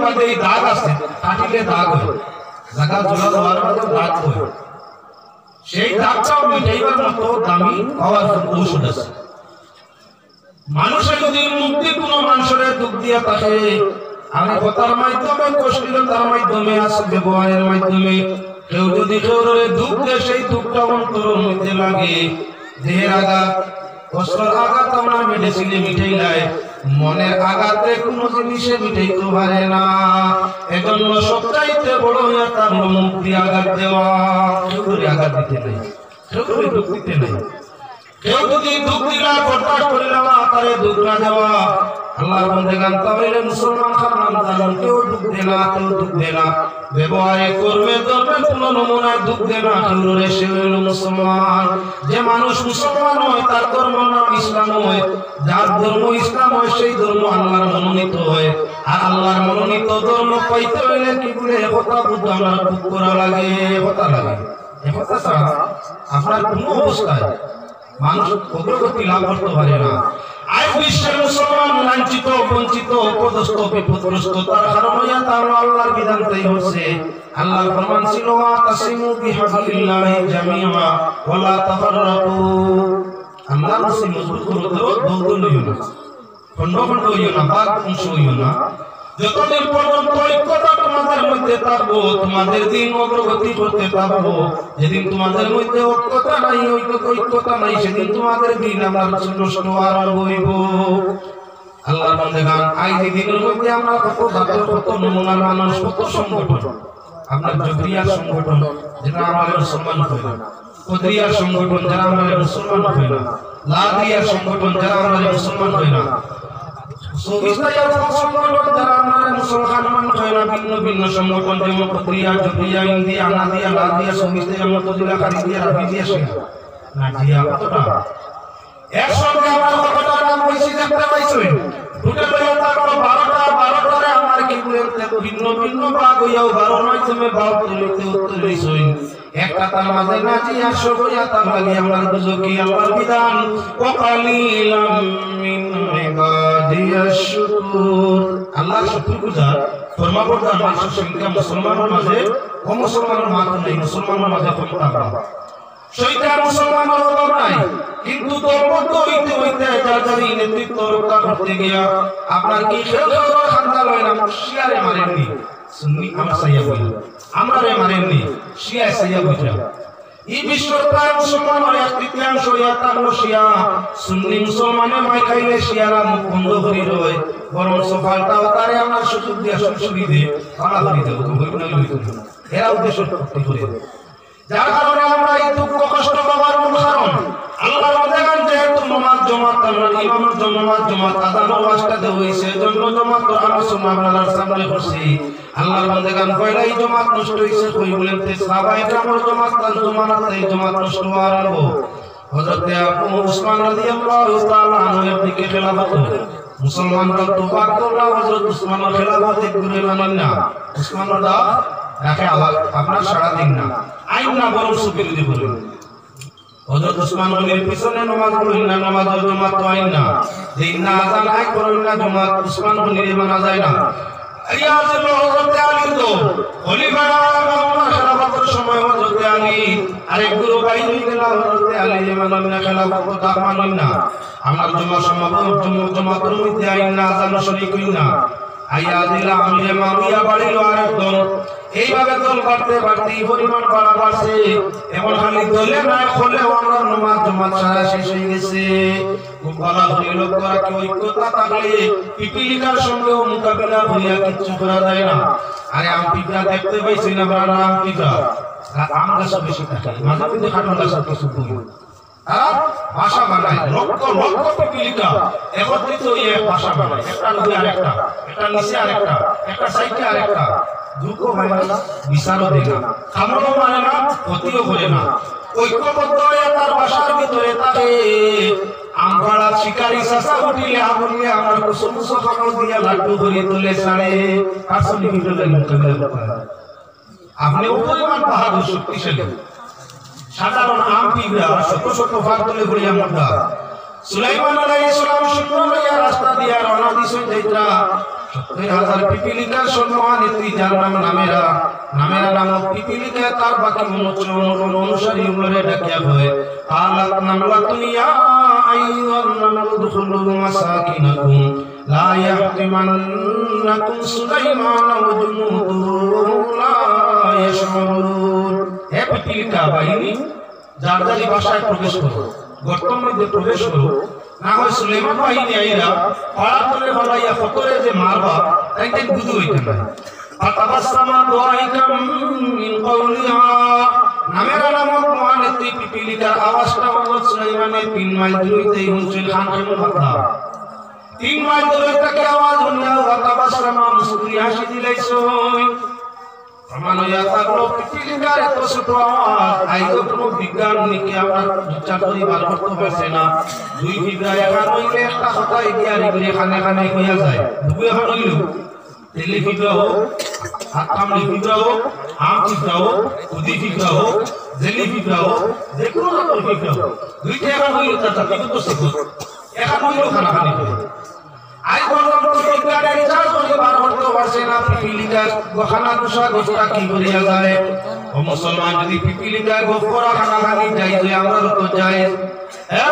বাদে এই দাগ আছে কাটিলে দাগ হয় জায়গা জোড়া দেওয়ার মধ্যে দাগ হয় সেই দাগটাও মিটাইবার মতো দামি হওয়ার ঔষধ আছে মানুষের যদি মুক্তি কোনো মানুষের দুঃখ দিয়া থাকে আর কথার মাধ্যমে কষ্টিলতার মাধ্যমে আছে ব্যবহারের মাধ্যমে কেউ যদি কেউ দুঃখ দেয় সেই দুঃখটা অন্তরের মধ্যে লাগে দেহের আঘাত কষ্টের আঘাত আমরা মেডিসিনে মিটাইলাই মনের আঘাতে কোনো জিনিসে মিটাইতে পারে না এজন্য সবচাইতে বড় হইয়া তার মুক্তি আঘাত দেওয়া কেউ আঘাত দিতে নেই কেউ দুঃখ দিতে নেই কেউ যদি দুঃখ দিলা বরদাস্ত করিলা না তারে দুঃখ না দেওয়া আল্লাহর বান্দাগান তাহলে মুসলমান খারাপ জানেন কেউ দুঃখ দেনা কেউ দুঃখ দেনা ব্যবহার করবে তবে কোন নমুনায় দুঃখ দেনা কেউ সে হইল মুসলমান যে মানুষ মুসলমান হয় তার ধর্ম নাম ইসলাম হয় যার ধর্ম ইসলাম হয় সেই ধর্ম আল্লাহর মনোনীত হয় আর আল্লাহর মনোনীত ধর্ম পাইতে হইলে কি বলে একতা বুদ্ধ আমার দুঃখ করা লাগে একতা লাগে একতা ছাড়া আপনার কোন অবস্থায় মানুষ অগ্রগতি লাভ করতে পারে না আজ বিশ্বের মুসলমান লাঞ্ছিত বঞ্চিত অপদস্থ বিপদগ্রস্ত তার কারণে তার আল্লাহর বিধান তাই হচ্ছে আল্লাহর ফরমান ছিল ওয়াতাসিমু বিহাবিলিল্লাহি জামিআ ওয়ালা তাফাররাকু আল্লাহর কাছে মজবুত করে দৌড় লইও না খন্ড খন্ড হইও না ভাগ অংশ হইও না যতদিন পর্যন্ত ঐক্যতা তোমাদের মধ্যে থাকবো তোমাদের দিন অগ্রগতি করতে পারবো যেদিন তোমাদের মধ্যে ঐক্যতা নাই সেদিন তোমাদের দিন আমার নষ্ট আরম্ভ হইব আল্লাহর বান্দাগান আজ এই দিনের মধ্যে আমরা কত জাতীয় কত নমুনার মানুষ কত সংগঠন আপনার জবরিয়া সংগঠন যেটা আমাদের মুসলমান হয় না কদরিয়া সংগঠন যারা আমাদের মুসলমান হয় না লাদিয়া সংগঠন যারা আমাদের মুসলমান হয় না ভিন্ন সংগঠন যেমন প্রক্রিয়া জটিয়া ইন্ডিয়া আনাদিয়া লাদিয়া সমিতি যেমন কদিলা কারিদিয়া রাবিদিয়া নাজিয়া কতটা একসঙ্গে আমরা কতটা নাম কইছি দেখতে পাইছেন দুটো লইয়া তারপর 12টারে আমার কি বলে ভিন্ন ভিন্ন ভাগ হইয়াও 12 মাধ্যমে ভাগ তুলিতে উত্তর হইছেন একটা তার মাঝে নাজিয়া সবইয়া তার লাগি আমরা বুঝকি আল্লাহর বিধান ওয়াকালিলাম মিন ইবাদিয়াশ শুকুর আল্লাহর শুকরগুজার ফরমাবরদার মানুষের সংখ্যা মুসলমানের মাঝে ও মুসলমানের মাঝে নেই মুসলমানের মাঝে ক্ষমতা শয়তান মুসলমানের অভাব নাই কিন্তু দলবদ্ধ হইতে হইতে যার যার নেতৃত্ব রক্ষা করতে গিয়া আপনার কি খেল খান্দা লয় না শিয়ারে মারেননি সুন্নি আমরা সাইয়া বলি আমরারে মারেননি শিয়া সাইয়া বলি এই বিশ্বর প্রায় মুসলমান হয় এক তৃতীয়াংশ শিয়া সুন্নি মুসলমানের মাই খাইলে শিয়ারা মুখ বন্ধ করি রয় বরং সফলতাও তারে আমার সুযোগ দিয়া সুবিধে ভাড়া করি দেব এরা উদ্দেশ্য করে যার কারণে আমরা এই দুঃখ কষ্ট পাওয়ার মূল কারণ আল্লাহর বান্দাগণ যেহেতু নামাজ জামাত আমরা ইমামের নামাজ জামাত আযান ওয়াজটা হইছে এজন্য জামাত কোরআন সুন্নাহ আল্লাহর সামনে করছি আল্লাহর বান্দাগণ কয়লাই জামাত নষ্ট হইছে কই বলেন তে সাহাবায়ে কেরামের জামাত জমানাতে এই জামাত নষ্ট হওয়ার আরম্ভ হযরত আবু উসমান রাদিয়াল্লাহু তাআলা আনহুর দিকে খেলাফত মুসলমানরা তওবা করলা হযরত উসমানের খেলাফত ঘুরে মানেন না উসমান রাদা রাখে আপনার সারা দিন না আইন না বরং সুবির দি বলেন হযরত উসমান গনির পিছনে নামাজ পড়েন না নামাজ জামাত তো আইন না দিন না আযান আই করেন না জামাত উসমান গনির মানা যায় না রিয়াজ হযরত আলী তো খলিফা আমার খেলাফতের সময় হযরত আলী আরেক গুরু ভাই হয়ে গেল হযরত আলী মানেন না খেলাফত তা মানেন না আমার জামাতের মধ্যে আইন না আযান শরীক হই না আইয়া দিলা আমি মামিয়া বাড়িল আরেকজন এইভাবে দল বাড়তে বাড়তে পরিমাণ বাড়া বাড়ছে এখন খালি দলে না খোলে আমরা নামাজ জামাত সারা শেষ হয়ে গেছে খুব ভালো হইল করা কি ঐক্যতা থাকলে পিপিলিকার সঙ্গে মোকাবিলা হইয়া কিছু করা যায় না আরে আম পিপলা দেখতে পাইছি না বড় আম পিপলা আম গাছ বেশি থাকে মাঝে মধ্যে কাঁঠাল গাছ কিছু করি ভাষা বানায় লক্ষ লক্ষ পিপিলিকা একত্রিত হয়ে ভাষা বানায় একটা নদী আরেকটা একটা নিচে আরেকটা একটা সাইডে আরেকটা দুঃখ হয় না বিচারও দেয় না খামড়ও মানে না ক্ষতিও করে না ঐক্যবদ্ধ হয়ে তার ভাষার ভিতরে তাকে আমপাড়া শিকারি চাষা উঠিলে আমলে আমার কুসুমুসো কামড় দিয়া লাড্ডু ভরিয়ে তোলে সাড়ে 500 মিটারের মোকাবিলা করে আপনি উপরিমাণ বাহাদুর শক্তিশালী সাধারণ আম পিঁপড়া শত শত ভাগ তুলে ঘুরি আমরা সুলাইমান আলাইহিস সালাম সুন্দর রাস্তা দিয়া রওনা দিছেন যাইতা 70,000 পিপিলিকার সম্মানে তুই যার নাম নামেরা নামক পিপিলিকা তার বাকি অনুসারী উপরে ডাকিয়া হয় আলাত নামলা দুনিয়া আইয়ুহান নামলু দুখুলু মাসাকিনাকুম লা ইয়াহতিমান্নাকুম সুলাইমান ওয়া জুনুদুহু লা ইয়াশউরুন। হে পিপিলিকা বাহিনী, যার যার ভাষায় প্রবেশ করো, গর্তের মধ্যে প্রবেশ করো, না হয় সুলাইমান বাহিনী আইরা পাড়া করে ফলাইয়া ফকরে যে মারবা তাইতে বুঝু হইতে না। ফাতাবাসসামা দুআইকাম মিন কওলিহা, নামেরা নামক মহানেত্রী পিপিলিকার আওয়াজটা হলো সুলাইমানের 3 মাইল দূরত্বে হুজুর খান খামুল্লাহ 3 মাইল দূরে থেকে আওয়াজ হইয়া ফাতাবাসসামা মুস্কুরি হাসি দিলাইছই। প্রমাণ হইয়া থাকলো পিপিলিকার এত ছোট আওয়াজ আইজো কোনো বিজ্ঞানীকে আমরা বিচার করি বার করতে পারছে না। 2 বিঘা এখান হইলে একটা কথা এগিয়ে আরে খানে খানে হইয়া যায়। 2 এখন হইল তেলি ফিগরা হোক, হাত কামড়ি ফিগরা হোক, আম ফিগরা হোক, উদি ফিগরা হোক, জেলি ফিগরা হোক, যে কোনো রকম ফিগরা হোক, 2টা এখন হইল তার জাতি তো শিখো এখন হইল খানা খানি করে আই পর্যন্ত বিজ্ঞানের রিসার্চ করে বার করতে পারছে না পিপিলিকার খানা দোষা গোষ্ঠা কি করিয়া যায়। ও মুসলমান, যদি পিপিলিকার গোপরা খানা খানি যাই যে আমরা তো যাই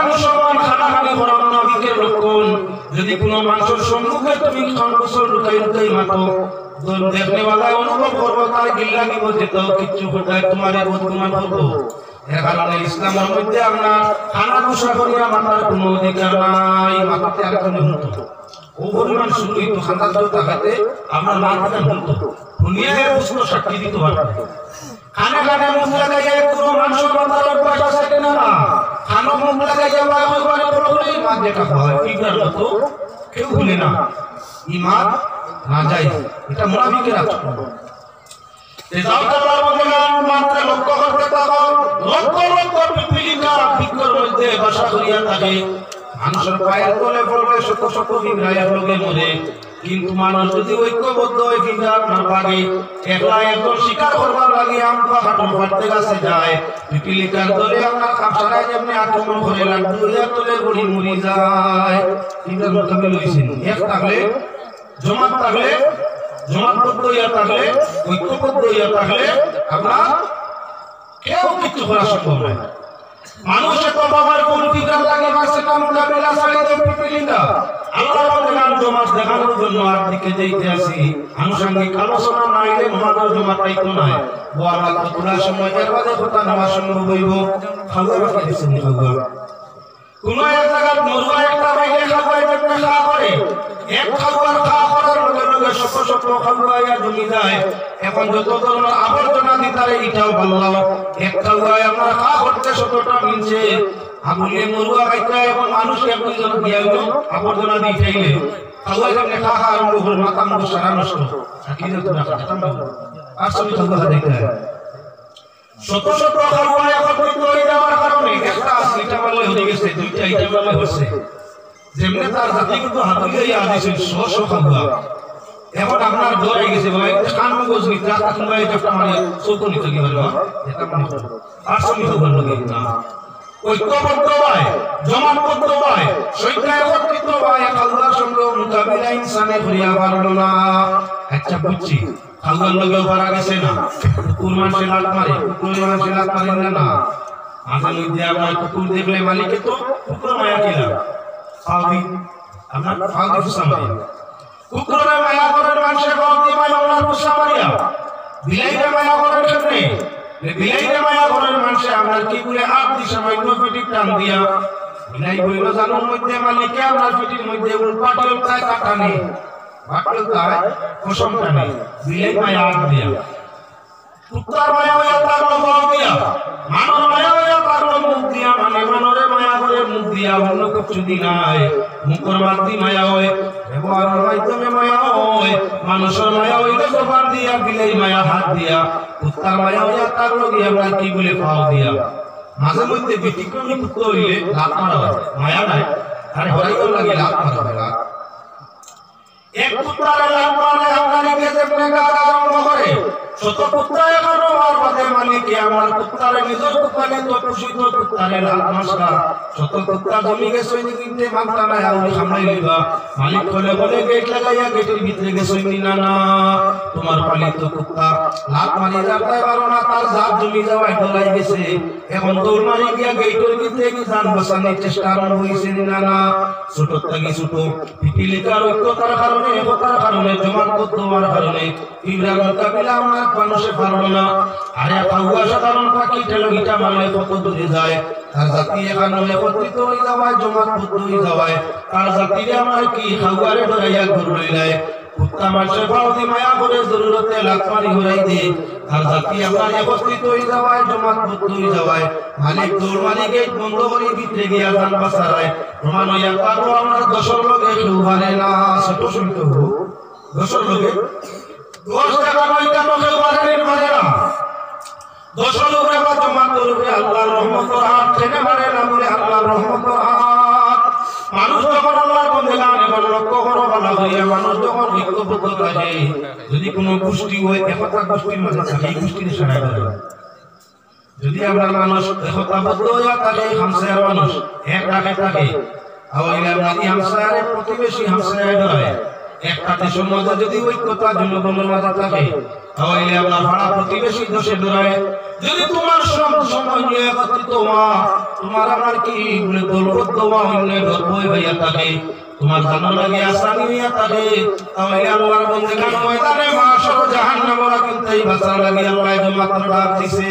মুসলমান খানা খানি করা নবীকের লক্ষণ। যদি কোনো মানুষের সম্মুখে তুমি সংকোচল লুকাই লুকাই মাতো দেখনে वाला অনুভব করবো তার গিল্লা নিব যেত কিচ্ছু কোথায় তোমার বদগুমান করবো। এর কারণে ইসলামের মধ্যে আমরা খানা দোষা করিয়া মাতার কোনো অধিকার নাই। মাতাতে একজনে হতো ও পরিমাণ শুরু হইতো খান্দার জোর দেখাতে আপনার মাথাটা হতো দুনিয়ায় পুষ্প সাক্ষী দিতে পারবে। খানে খানে মুখ লাগাইয়া কোনো মানুষের মাথার অভ্যাস আছে কিনা না, খানো মুখ লাগাইয়া একবারে বললেই মা যেটা হয় ফিগার মতো কেউ ভুলে না। ইমান না যায়, এটা মুনাফিকের আচরণ। যাও তার মধ্যে মাত্র লক্ষ্য করতে থাকো, লক্ষ লক্ষ পিপিলিকা ফিকর মধ্যে বাসা করিয়া থাকে। মানুষের পায়ের তলে পড়লে শত শত ফিকরায়ের লোকে মরে, কিন্তু মানুষ যদি ঐক্যবদ্ধ হয়ে ফিকরার না পারে, একলা একজন শিকার করবার লাগে আমরা হাঁটন ফাটতে কাছে যায়। পিপিলিকার দলে আমরা কাপসারায় যেমনি আক্রমণ করে লাড্ডু হইয়া তলে গড়ি মরি যায়। ফিকরার মোকাবিল হয়েছেন এক থাকলে জমাত থাকলে জমাতবদ্ধ হইয়া থাকলে ঐক্যবদ্ধ হইয়া থাকলে আমরা কেউ কিছু করা সম্ভব নয়। মানুষের তো বাবার কোন ফিকর লাগে মাসে কাম মোকাবিলা ছাড়িয়ে দেব পিপিলিকা। আল্লাহ বলেন জমাত দেখানোর জন্য আর দিকে যাইতে আসি, আনুষঙ্গিক আলোচনা নাইলে মহানর জমাত পাইতো না। ও আল্লাহ পুরা সময় এর বাদে কথা নেওয়া সম্ভব হইব। খাওয়া বাকি দিচ্ছেন খাওয়া কোন এক জায়গায় মরুয়া একটা বাইরে খাওয়াই একটা খাওয়া করে, এক খাওয়ার খাওয়া করার লগে লগে শত শত খাওয়াইয়া জমি যায়। এখন যত ধরনের আবর্জনা দিতারে এটাও ভালো, এক খাওয়াই আমরা খাওয়া করতে শতটা মিলছে আগুলে মরুয়া খাইতে এবং মানুষ এক দুইজন দিয়া হইল আবর্জনা দিয়ে চাইলে খাওয়াই সামনে খাওয়া আরম্ভ করে মাথা মুখ সারা নষ্ট কি যেত না আর সবই খাওয়া দেখতে শত শত খাওয়াই একত্রিত হয়ে যাওয়ার কারণে একটা আসলিটা বলে হয়ে গেছে, 2টা আইটেম বলে হচ্ছে যেমনি তার জাতি কিন্তু হাতে দিয়ে আদিছে শো খাওয়া। এখন আপনার ডর হয়ে গেছে ভাই কান মগজ নিতে রাস্তা ভাই একটা মানে চৌক নিতে কি পারবে এটা মানে আর সবই খাওয়ার লাগে না। ঐক্যবদ্ধ হয়, জমাতবদ্ধ হয়, সৈন্য একত্রিত হয়, আল্লাহর সঙ্গে মোকাবিলা ইনসানে করিয়া পারল না। আচ্ছা বুঝছি আল্লাহর লগে পারা গেছে না, কুকুর মানুষে লাত মারে, কুকুর মানুষে লাত মারে না। মাঝে মধ্যে আমরা কুকুর দেখলে মালিকে তো কুকুর মায়া কিলা ফাউদি আমরা ফাউদি ফুসামারিয়া, কুকুরের মায়া করার মানুষের ফাউদি মায়া ওনার ফুসামারিয়া, বিলাইরে মায়া করার ক্ষেত্রে বিলাইরে মায়া করার মানুষে আমরা কি করে আর দিশা মাইক্রোফিটিক টান দিয়া বিলাই বইল জানোর মধ্যে মালিকে আপনার ফিটির মধ্যে উল্পাটল তাই কাটা নেই বাটল তাই কোসমটা নেই বিলাই মায়া আর দিয়া কুত্তার মায়া হইয়া তার মুখ দিয়া মানব মায়া হইয়া তার মুখ দিয়া মানে মানরে মায়া করে মুখ দিয়া অন্য কিছু দি নাই মুখের মাধ্যমে মায়া হয় ব্যবহারের মাধ্যমে মায়া হয় মানুষের মায়া হইলে জবান দিয়া বিলাই মায়া হাত দিয়া কুত্তার মায়া হইয়া তার লগে আমরা কি বলে পাও দিয়া মাঝে মধ্যে ব্যতিক্রমী কুত্তা হইলে লাত মারা হয় মায়া নাই আরে হরাইও লাগে লাত মারা হয় এক কুত্তার লাত মারলে আমরা নিজে যেমন গাড়া জন্ম করে শত কুত্তা এখানো আর বাদে মালিকে আমার কুত্তারে নিজের কুত্তাকে তো খুশি তো কুত্তারে লাল মাসলা শত কুত্তা জমি গেছে কিনতে মানতা না আর সামলাই লইবা মালিক বলে বলে গেট লাগাইয়া গেটের ভিতরে গেছে না না তোমার পালিত কুত্তা লাত মারি যাতে পারো না তার জাত জমি যাওয়ায় ডলাই গেছে এখন দৌড় মারি গিয়া গেটের ভিতরে কি জান বাঁচানোর চেষ্টা আরম্ভ হইছে না না ছোট থেকে ছোট পিপিলিকার ঐক্যতার কারণে একতার কারণে জমান করতে কারণে ইব্রাহিম কাবিলা আমার মানুষে পারলো না আর একটা সাধারণ পাখি টেলগিটা মারলে কত দূরে যায় তার জাতি এখানে একত্রিত হয়ে যাওয়ায় জমাতবদ্ধ হয়ে যাওয়ায় তার জাতিরে আমার কি হাওয়ারে ডরাইয়া ঘুর লইলায় কুত্তা মানুষের পাওদি মায়া করে জরুরতে লাখমারি ঘুরাই দিয়ে তার জাতি আমার একত্রিত হয়ে যাওয়ায় জমাতবদ্ধ হয়ে যাওয়ায় মালিক দৌড় মারি গেট বন্ধ করে ভিতরে গিয়া যান বাসারায় প্রমাণ হইয়া কারো আমার দশর লোকে কেউ হারে না ছোট শুনতে হোক দশর লোকে 10 টাকা 9 টাকা কেউ হারে না দশর লোকে বা জমা করবে আল্লাহর রহমতের হাত ঠেনে মারে না বলে আল্লাহর রহমতের হাত মানুষ যখন আল্লাহর বন্দেগান এবার লক্ষ্য করো ভালো হইয়া মানুষ যখন ঐক্যবদ্ধ থাকে যদি কোনো গোষ্ঠী হয় একতা গোষ্ঠীর মাঝে থাকে এই গোষ্ঠীর সারা করে যদি আমরা মানুষ একতাবদ্ধ হইয়া থাকে হামসায়ার মানুষ এক ডাকে থাকে তাহলে আমরা হামসায়ারে প্রতিবেশী হামসায়ারে ধরে একটা দেশের মধ্যে যদি ঐক্যতা জনগণের মাঝে থাকে তাহলে আমরা পাড়া প্রতিবেশী দেশে ধরে যদি তোমার সময় নিয়ে একত্রিত হওয়া তোমার আমার কি বলে দলবদ্ধ হওয়া অন্যের গর্ব হইয়া থাকে তোমার জানা লাগে আসানি হইয়া থাকে তাহলে আল্লাহর বন্দেগান ময়দানে মাশার জাহান্নামের আগুনতেই বাঁচা লাগে আল্লাহ জমাত ডাক দিছে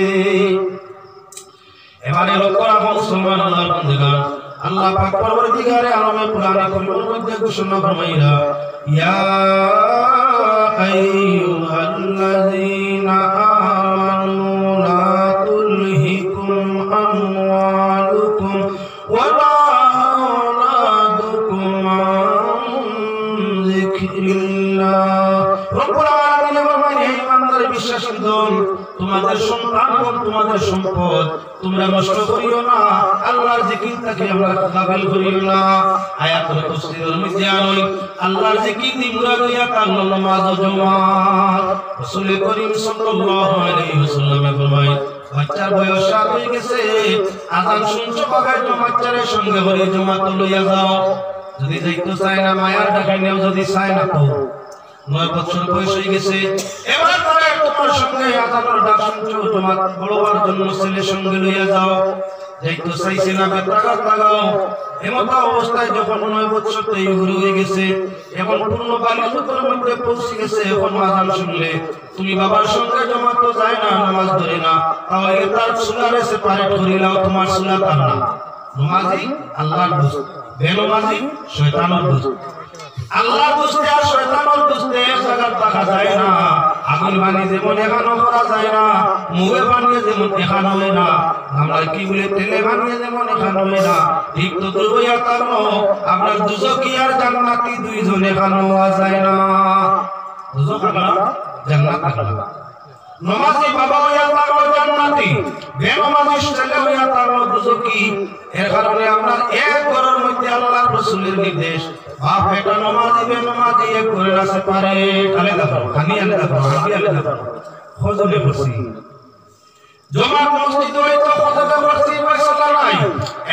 এবারে লক্ষ্য রাখো মুসলমান আল্লাহর বন্দেগান আল্লাহ পাক পরবর্তীকালে আলমে কুরআনে কারীমের মধ্যে ঘোষণা ফরমাইরা ইয়া আইয়ুহাল্লাযীনা আমানু লা তুলহিকুম আমওয়ালুকুম ওয়ালা আওলাদুকুম আন যিকরিল্লাহ রব্বুল আলামিন ফরমায় হে ইমানদার বিশ্বাসী দল তোমাদের সন্তান এবং তোমাদের সম্পদ তোমরা নষ্ট করিও না আল্লাহর জিকির থেকে আমরা গাফিল করিও না আয়াতের তাফসীরের মধ্যে আনই আল্লাহর জিকির দি মুরাদ হইয়া তার নামাজ ও জামাত রাসূল করিম সাল্লাল্লাহু আলাইহি ওয়াসাল্লাম ফরমায় বাচ্চার বয়স 7 হয়ে গেছে আযান শুনছো বাগায় বাচ্চার সঙ্গে বলি জামাত লইয়া যাও যদি যাইতে চায় না মায়ার ডাকা নিও যদি চায় না তো 9 বছর বয়স হয়ে গেছে এবার তারা তোমার সঙ্গে আযানের ডাক শুনছো তোমার বড়বার জন্য ছেলে সঙ্গে লইয়া যাও যাইতে চাইছে না বেতাঘাত লাগাও এমত অবস্থায় যখন 9 বছর তৈরি হয়ে গেছে এখন পূর্ণ বালিকার মধ্যে পৌঁছে গেছে এখন আযান শুনলে তুমি বাবার সঙ্গে জমাত তো যায় না নামাজ ধরে না তাহলে তার সুলারে সেপারেট করে নাও তোমার সুলা তার না নামাজি আল্লাহর দোস্ত বেনমাজি শয়তানের দোস্ত আল্লাহর দোস্তে আর শয়তানের দোস্তে এক জায়গা থাকা যায় না আগুন বানিয়ে যেমন এখানো করা যায় না মুখে বানিয়ে যেমন এখানো হয় না আমরা কি বলে তেলে বানিয়ে যেমন এখানো হয় না ঠিক তো দুর্বইয়া কারণ আপনার দুজকি আর জান্নাতি দুইজন এখানো হওয়া যায় না দুজক আল্লাহ জান্নাত আল্লাহ নমাজি বাবা হইয়া তারও জান্নাতি বেনমাজি ছেলে হইয়া তারও দুজকি এর কারণে আমরা এক ঘরের মধ্যে আল্লাহর রাসূলের নির্দেশ বাপ বেটা নমাজি বেনমাজি এক ঘরে আসতে পারে আলাদা করো খানি আলাদা করো হাবি আলাদা করো ফজলে বসি জমাত মসজিদ হইতো ফজলে বসি ফয়সালা নাই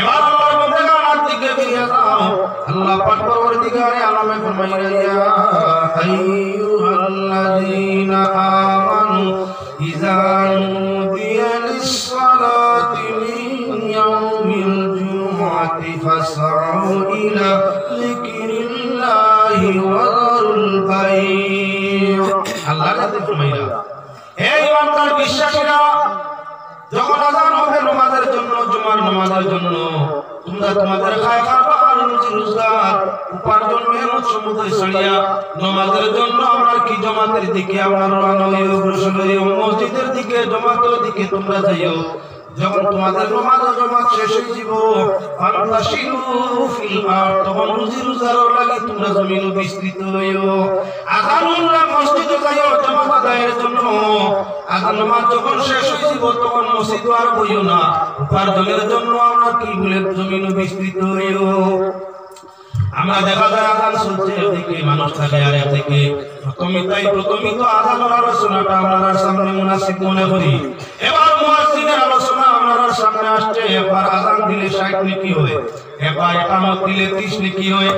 এবার আল্লাহর বন্দেগান দিকে ফিরে যাও আল্লাহ পাক পরবর্তীকালে আলামে ফরমাইয়া ইয়া আইয়ুহাল্লাযীনা আমানু ইযা নুদিয়া লিস-সালাতি মিন ইয়াউমিল জুমআতি ফাসআউ ইলা যিকরিল্লাহি ওয়া যারুল বাই' আল্লাহ তাআলা ফরমাইয়া হে ইমানদার বিশ্বাসীরা যখন আযান হবে নামাজের জন্য জুমার নামাজের জন্য তোমরা তোমাদের খায় খাবার আর রুজি রোজগার উপার্জন মেহনত সমুদ্র ছাড়িয়া নামাজের জন্য আমরা কি জামাতের দিকে আমরা রওনা হই অগ্রসর হই মসজিদের দিকে জামাতের দিকে তোমরা যাইও যখন তোমাদের নামাজ ও জামাত শেষ হয়ে যাব ফান্তাশিরু ফিল আরদ তখন রুজি রোজগার লাগি তোমরা জমিনে বিস্তৃত হইও আযানুল্লাহ মসজিদে যাইও জামাত আদায়ের জন্য আযান নামাজ যখন শেষ হয়ে যাব তখন মসজিদ আর বইও না উপার্জনের জন্য আমরা কি বলে জমিনে বিস্তৃত হইও আমরা দেখা যায় আযান চলছে এদিকে মানুষ থাকে আর এদিকে প্রথমিত আযানের আলোচনাটা আমরা সামনে মুনাসিব মনে করি। এবার মুয়াজ্জিনের আলোচনা আমরা সামনে আসছে। একবার আযান দিলে 60 নেকি হয়, একবার ইকামত দিলে 30 নেকি হয়।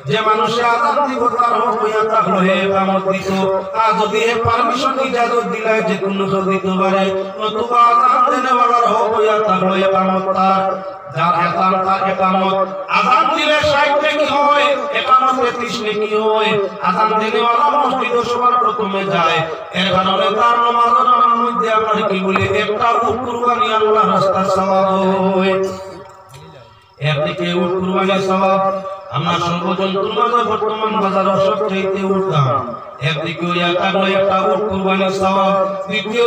যে মানুষে আযান দিব তার হক হইয়া থাকলো হে ইকামত দিত, আর যদি হে পারমিশন ইজাজত দিলে যে কোনো দিতে পারে, নতুবা আযান দেনে ওয়ালার হক হইয়া থাকলো ইকামত তার। যার আযান তার ইকামত, আযান দিলে 60 নেকি হয়, ইকামতে 30 নেকি হয়। আযান দেনে ওয়ালা মসজিদে সবার প্রথমে যায়, এর কারণে তার নামাজের মধ্যে আমরা কি বলি একটা উট কুরবানি আল্লাহর রাস্তায় সওয়াব হয়। একদিকে উট কুরবানির সওয়াব, আমরা সর্বজন্তুর মাঝে বর্তমান বাজারে সবচেয়ে উঠতাম। একদিকে একটা উট কুরবানির সওয়াব, দ্বিতীয়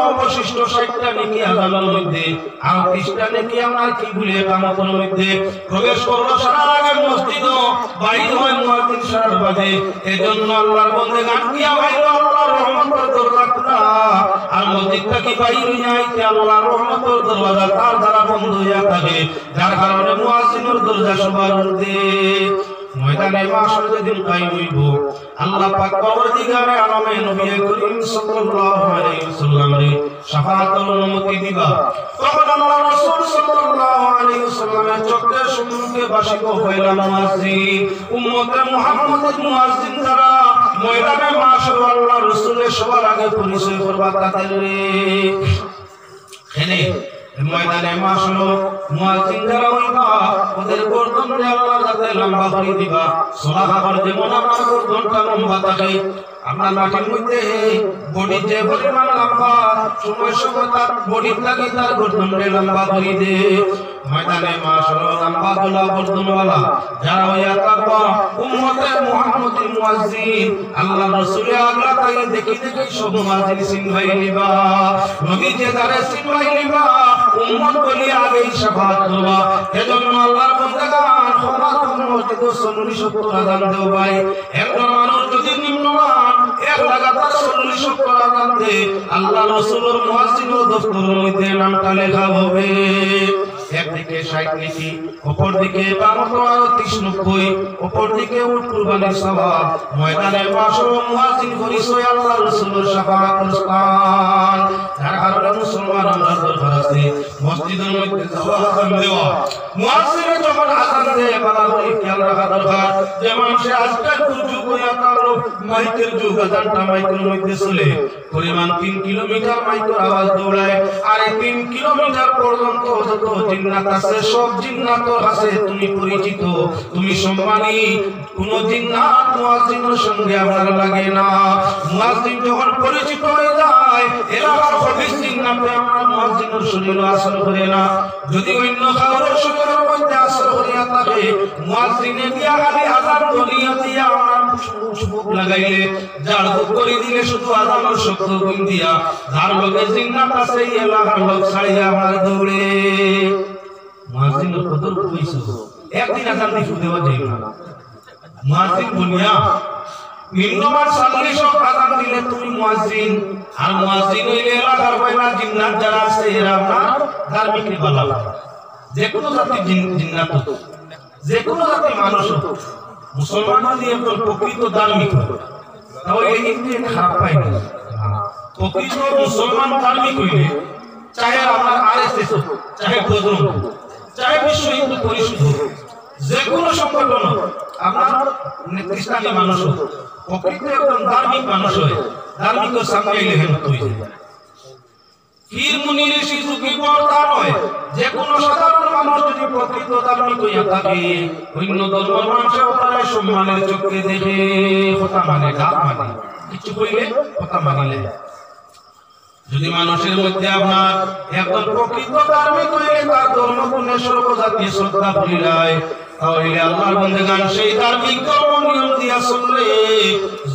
অবশিষ্ট 60টা নেকি আযানের মধ্যে, আর 30টা নেকি আমরা কি বলি ইকামতের মধ্যে। প্রবেশ করলো সারার আগে মসজিদও বাইর হয় মুয়াজ্জিন সারার বাদে। এজন্য আল্লাহর বান্দাগান কিয়া বাইরে আল্লাহর রহমতের দরজা খোলা, আর মসজিদটা কি বাইর হইয়া আইতে আল্লাহর রহমতের দরজা তার দ্বারা বন্ধ হইয়া থাকে। যার কারণে মুয়াজ্জিনের দরজা সবার মধ্যে ময়দানে মাশর যেদিন কায়েম হইব, আল্লাহ পাক পরদিগারে আলমে নবী করিম সাল্লাল্লাহু আলাইহি ওয়াসাল্লামের শাফাআতের অনুমতি দিবা। তখন আল্লাহ রাসূল সাল্লাল্লাহু আলাইহি ওয়াসাল্লামের চোখের সম্মুখে বাসিত হইলা মুয়াজ্জিন, উম্মতে মুহাম্মদের মুয়াজ্জিন যারা ময়দানে মাশর আল্লাহ রাসূলের সবার আগে পরিচয় করবা তাদের এখানে ময়দানে মাশর মুয়াজ্জিন যারা হইবা ওদের গর্দন আল্লাহ যাতে লম্বা করে দিবা। সুবহানাল্লাহ, যেমন আমার গর্দনটা লম্বা থাকে, আমরা মাটির মধ্যে বডি যে পরিমাণ লম্বা, সময় সময় তার বডির লাগি তার গর্দনটা লম্বা করে দে। ময়দানে মাশর লম্বা গলা গর্দনওয়ালা যারা হইয়া থাকবা উম্মতে মুহাম্মদের মুয়াজ্জিন, আল্লাহ রাসূলের আগলা তাই দেখি সব মুয়াজ্জিন চিনবাই নিবা। নবী যে যারে চিনবাই নিবা উম্মত বলি আগেই শাফাআত করবা। এজন্য আল্লাহর বান্দাগান সমাজ মসজিদ 40-70 আযান দেও ভাই। একজন মানুষ যদি নিম্নমান এক লাগাতার 40-70 আযান দে, আল্লাহ রাসূলের মুয়াজ্জিনের দফতরের মধ্যে নামটা লেখা হবে। একদিকে 60 নেকি, অপর দিকে ইকামত 30-90, অপর দিকে উট কুরবানির সওয়াব। ময়দানের মাশর মুয়াজ্জিন পরিচয় আল্লাহ রাসূলের শাফাআতের স্থান। যার কারণে মুসলমান আমরা দরকার আছে মসজিদের মধ্যে আযান দেওয়া। মুয়াজ্জিন যখন আযান দেয় বলা হয় খেয়াল রাখা দরকার, যে মানুষে আজকাল যুগ হইয়া তারও মাইকের যুগ, আযানটা মাইকের মধ্যে চলে পরিমাণ 3 কিলোমিটার মাইকের আওয়াজ দৌড়ায়। আর এই 3 কিলোমিটার পর্যন্ত যত জিন্নাত আছে সব জিন্নাতের কাছে তুমি পরিচিত, তুমি সম্মানী। কোন জিন্নাত মুয়াজ্জিনের সঙ্গে আমার লাগে না। মুয়াজ্জিন যখন পরিচিত হয়ে যায় এলাকার সবিস জিন্নাতে আমার মুয়াজ্জিনের শরীরে আসর করে না। যদি অন্য কারোর শরীরের মধ্যে আসর করিয়া থাকে, মুয়াজ্জিনে দিয়া খালি আযান দলিয়া দিয়া আমার মুখ লাগাইলে জাড় করে দিলে শুধু আযানের শব্দ গুণ দিয়া যার লগে জিন্নাত আছে এই এলাকার লোক ছাড়িয়া আমার দৌড়ে। মুয়াজ্জিনের কদর কইছো, একদিন আযান দিতে দেওয়া যায় না। মুয়াজ্জিন বলিয়া নিম্নমান 40 আযান দিলে তুমি মুয়াজ্জিন, আর মুয়াজ্জিন হইলে এলাকার বাইনা জিন্নাত যারা আছে এরা আপনার ধার্মিক বালা। যে কোনো জাতি জিন্নাত, যে কোনো জাতি মানুষ, মুসলমান যদি একজন প্রকৃত ধার্মিক তাহলে এই দিকে খারাপ পাই না। প্রকৃত মুসলমান ধার্মিক হইলে চাহে আপনার আরএসএস হোক, চাহে বজরং, চাহে বিশ্ব হিন্দু পরিষদ হোক, যে কোনো সংগঠন আপনার নেতৃস্থানীয় মানুষ হোক, প্রকৃত একজন ধার্মিক মানুষ হয়, ধার্মিকের সামনে এলে হেমত হয়ে যায়। পীর মুনি ঋষি যুগী পর্দা নয়, যে কোনো সাধারণ মানুষ যদি প্রকৃত ধার্মিক হইয়া থাকে অন্য ধর্মের মানুষের তারা সম্মানের চোখে দেখে কথা মানে, ঘাত মানে, কিছু কইলে কথা মানিলে। যদি মানুষের মধ্যে আপনার একজন প্রকৃত ধার্মিক হইলে তার ধর্মগুণে সর্বজাতীয় শ্রদ্ধা ভুলিলায়, তাহলে আল্লাহর বান্দাগান সেই ধার্মিক কর্ম নিয়ম দিয়া চললে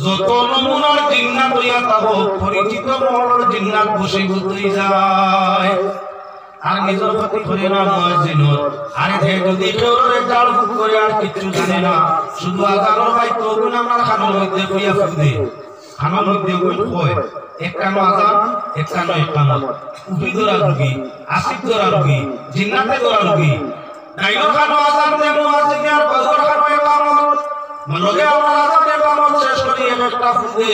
যত নমুনার জিন্নাত হইয়া থাকো পরিচিত মহলের জিন্নাত বশীভূত হয়ে যায়। আর নিজের ক্ষতি করে না মুয়াজ্জিনের। আরে যদি কেউ জাল ফুক করে আর কিছু জানে না, শুধু আযানের বাইত গুণ আমার খানের মধ্যে কইয়া ফুদে, খানের মধ্যে কই কয় একটা আযান একটা ইকামত, উফি ধরা রোগী, আসিফ ধরা রোগী, জিন্নাতে ধরা রোগী, ডাইনো খানো আজান দে মুয়াজ্জিন আর বজর খানো ইকামত মনকে আমরা আজান ইকামত শেষ করি একটা ফুদে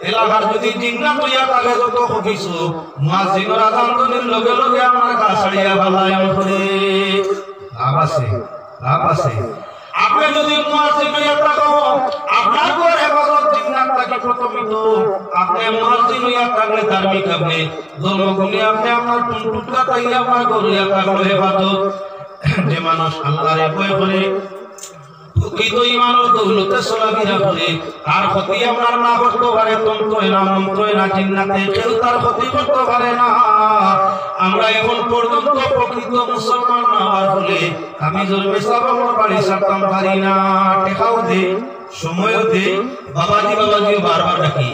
এলাকার যদি জিন্নাত হইয়া থাকে যত হবিছো মুয়াজ্জিনের আজান দনের লগে লগে আমরা গা ছাড়িয়া ভালায়াম করে লাভ আছে আপনি যদি মুয়াজ্জিন হইয়া থাকো আপনার ঘর হেফাজত জিন্নাত থাকি প্রথমিত আপনি মুয়াজ্জিন হইয়া থাকলে ধার্মিক আপনি ধর্মগুলি আপনি আপনার টুকরা তাইয়া আপনার ঘর হইয়া থাকলে হেফাজত যে মানুষ আল্লাহর ভয় করে প্রকৃত ঈমানের দৌলতে চলাফেরা করে তার ক্ষতি আমরা না করতে পারে তন্ত্রই না মন্ত্রই না জিন্নাতে কেউ তার ক্ষতি করতে পারে না আমরা এখন পর্যন্ত প্রকৃত মুসলমান না হওয়ার ফলে আমি জন্মে সাবামর বাড়ি ছাড়তাম পারি না টেকাও দে সময়ও দে বাবাজিও বারবার ডাকি